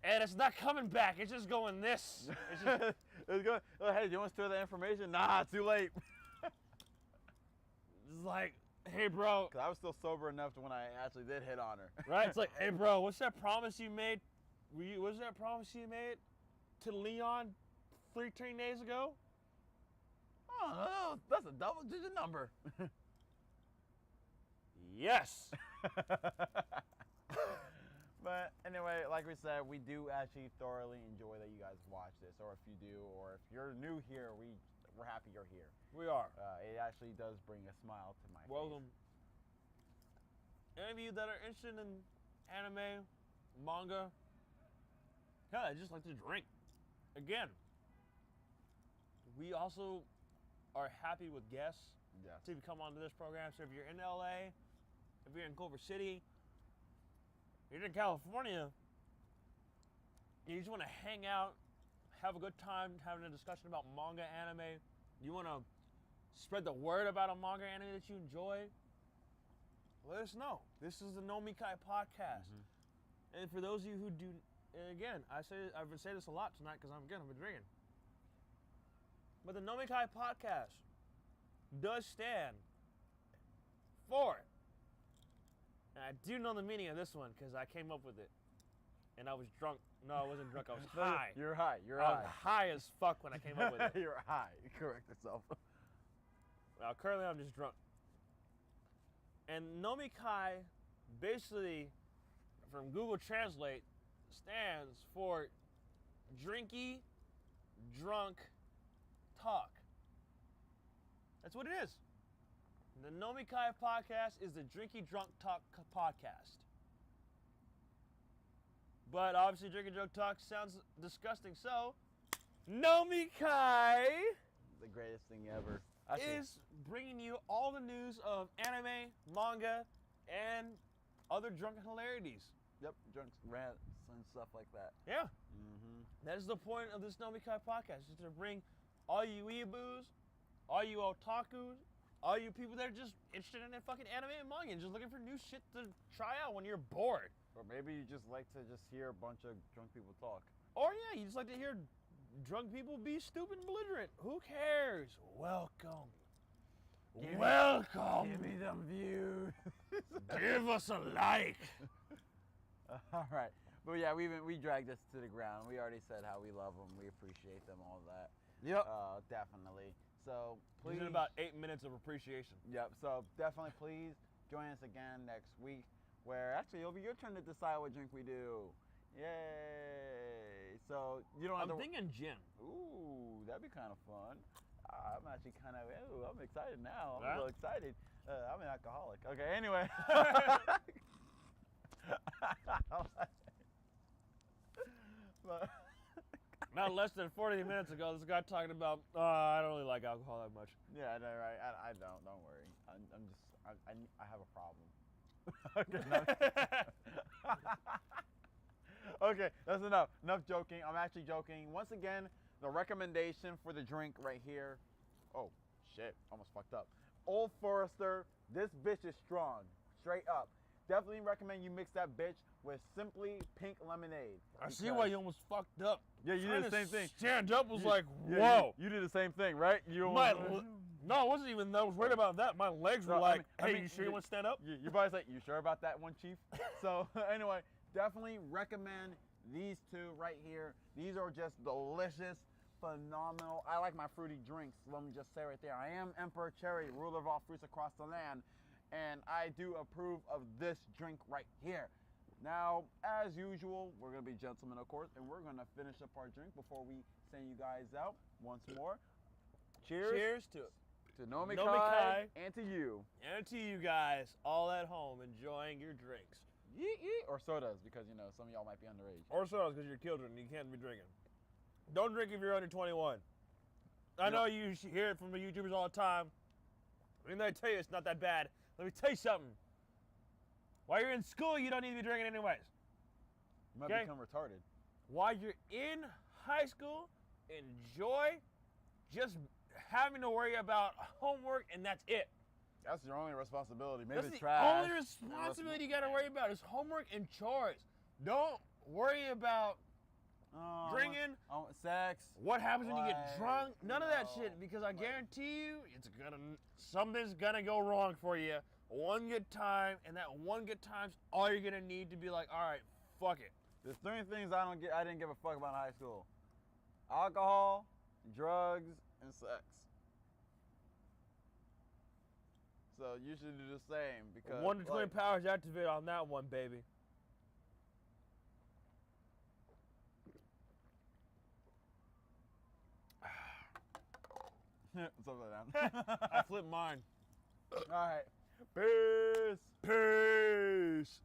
And it's not coming back. It's just going this. It's just, it's good. Oh, hey, do you want to store that information? Nah, too late. it's like, hey, bro. Cause I was still sober enough to when I actually did hit on her. Right? It's like, hey, bro, what's that promise you made? What's that promise you made to Leon 13 days ago? Oh, that's a double-digit number. Yes. But anyway, like we said, we do actually thoroughly enjoy that you guys watch this, or if you do, or if you're new here, we're happy you're here. We are. It actually does bring a smile to my Welcome. Any of you that are interested in anime, manga, hell, I just like to drink. Again, we also are happy with guests face. Yeah. to come onto this program. So if you're in LA, if you're in Culver City, if you're in California, you just want to hang out, have a good time having a discussion about manga, anime, you want to spread the word about a manga anime that you enjoy, let us know. This is the Nomikai Podcast. Mm-hmm. And for those of you who do, and again, I've been saying this a lot tonight because I've been drinking. But the Nomikai Podcast does stand for, and I do know the meaning of this one because I came up with it. And I was drunk. No, I wasn't drunk. I was high. You're high. You're I was high. high as fuck when I came up with it. You're high. Correct yourself. Well, currently I'm just drunk. And Nomikai, basically, from Google Translate, stands for drinky, drunk, talk. That's what it is. The Nomikai Podcast is the Drinky Drunk Talk podcast. But obviously, Drinky Drunk Talk sounds disgusting, so Nomikai The greatest thing ever. is bringing you all the news of anime, manga, and other drunken hilarities. Yep, drunks, rants, and stuff like that. Yeah. Mm-hmm. That is the point of this Nomikai podcast, is to bring all you weeaboos, all you otakus, all you people that are just interested in fucking anime and manga and just looking for new shit to try out when you're bored. Or maybe you just like to just hear a bunch of drunk people talk. Or yeah, you just like to hear drunk people be stupid and belligerent. Who cares? Welcome. Welcome. Give me them views. Give us a like. All right. But yeah, we dragged this to the ground. We already said how we love them. We appreciate them, all that. Yep. Definitely. So please. Please. About 8 minutes of appreciation. Yep. So definitely please join us again next week, where actually it'll be your turn to decide what drink we do. Yay! So you don't have I'm thinking gin. Ooh, that'd be kind of fun. I'm actually kind of. Ooh, I'm excited now. I'm Yeah? so excited. I'm an alcoholic. Okay. Anyway. But, Not less than 40 minutes ago, this guy talking about, I don't really like alcohol that much. yeah, I know, right? I don't. Don't worry. I'm just. I have a problem. Okay. No. Okay, that's enough. Enough joking. I'm actually joking. Once again, the recommendation for the drink right here. Oh, shit. Almost fucked up. Old Forester. This bitch is strong. Straight up. Definitely recommend you mix that bitch with Simply Pink Lemonade. I see why you almost fucked up. Yeah, you did the same thing. Stand up was You- like, yeah, whoa. You did the same thing, right? You My almost- no, it wasn't even that. I was worried about that. My legs were No, like, I hey, mean, you sure you want to stand up? Your body's like, you sure about that one, Chief? So anyway, definitely recommend these two right here. These are just delicious, phenomenal. I like my fruity drinks. Let me just say right there, I am Emperor Cherry, ruler of all fruits across the land, and I do approve of this drink right here. Now, as usual, we're gonna be gentlemen, of course, and we're gonna finish up our drink before we send you guys out once more. Cheers. Cheers to Nomikai, Nomikai. and to you. And to you guys, all at home, enjoying your drinks. Yeet, yeet. Or sodas, because, you know, some of y'all might be underage. Or sodas, because you're children and you can't be drinking. Don't drink if you're under 21. I know you hear it from the YouTubers all the time. I mean, I tell you it's not that bad. Let me tell you something. While you're in school, you don't need to be drinking anyways. You might Okay. become retarded. While you're in high school, enjoy just having to worry about homework, and that's it. That's your only responsibility. Maybe That's the the trash. only responsibility you got to worry about is homework and chores. Don't worry about drinking, sex. what happens when you get Like, drunk, none of that no, shit, because I like- guarantee you something's gonna go wrong for you one good time, and that one good time's all you're gonna need to be like, all right, fuck it. There's 3 things I didn't give a fuck about in high school: alcohol, drugs, and sex. So you should do the same because 1 to 20 powers activate on that one, baby. Something like that. I flipped mine. All right. Peace. Peace.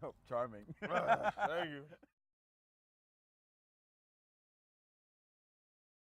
Oh, charming. Thank you.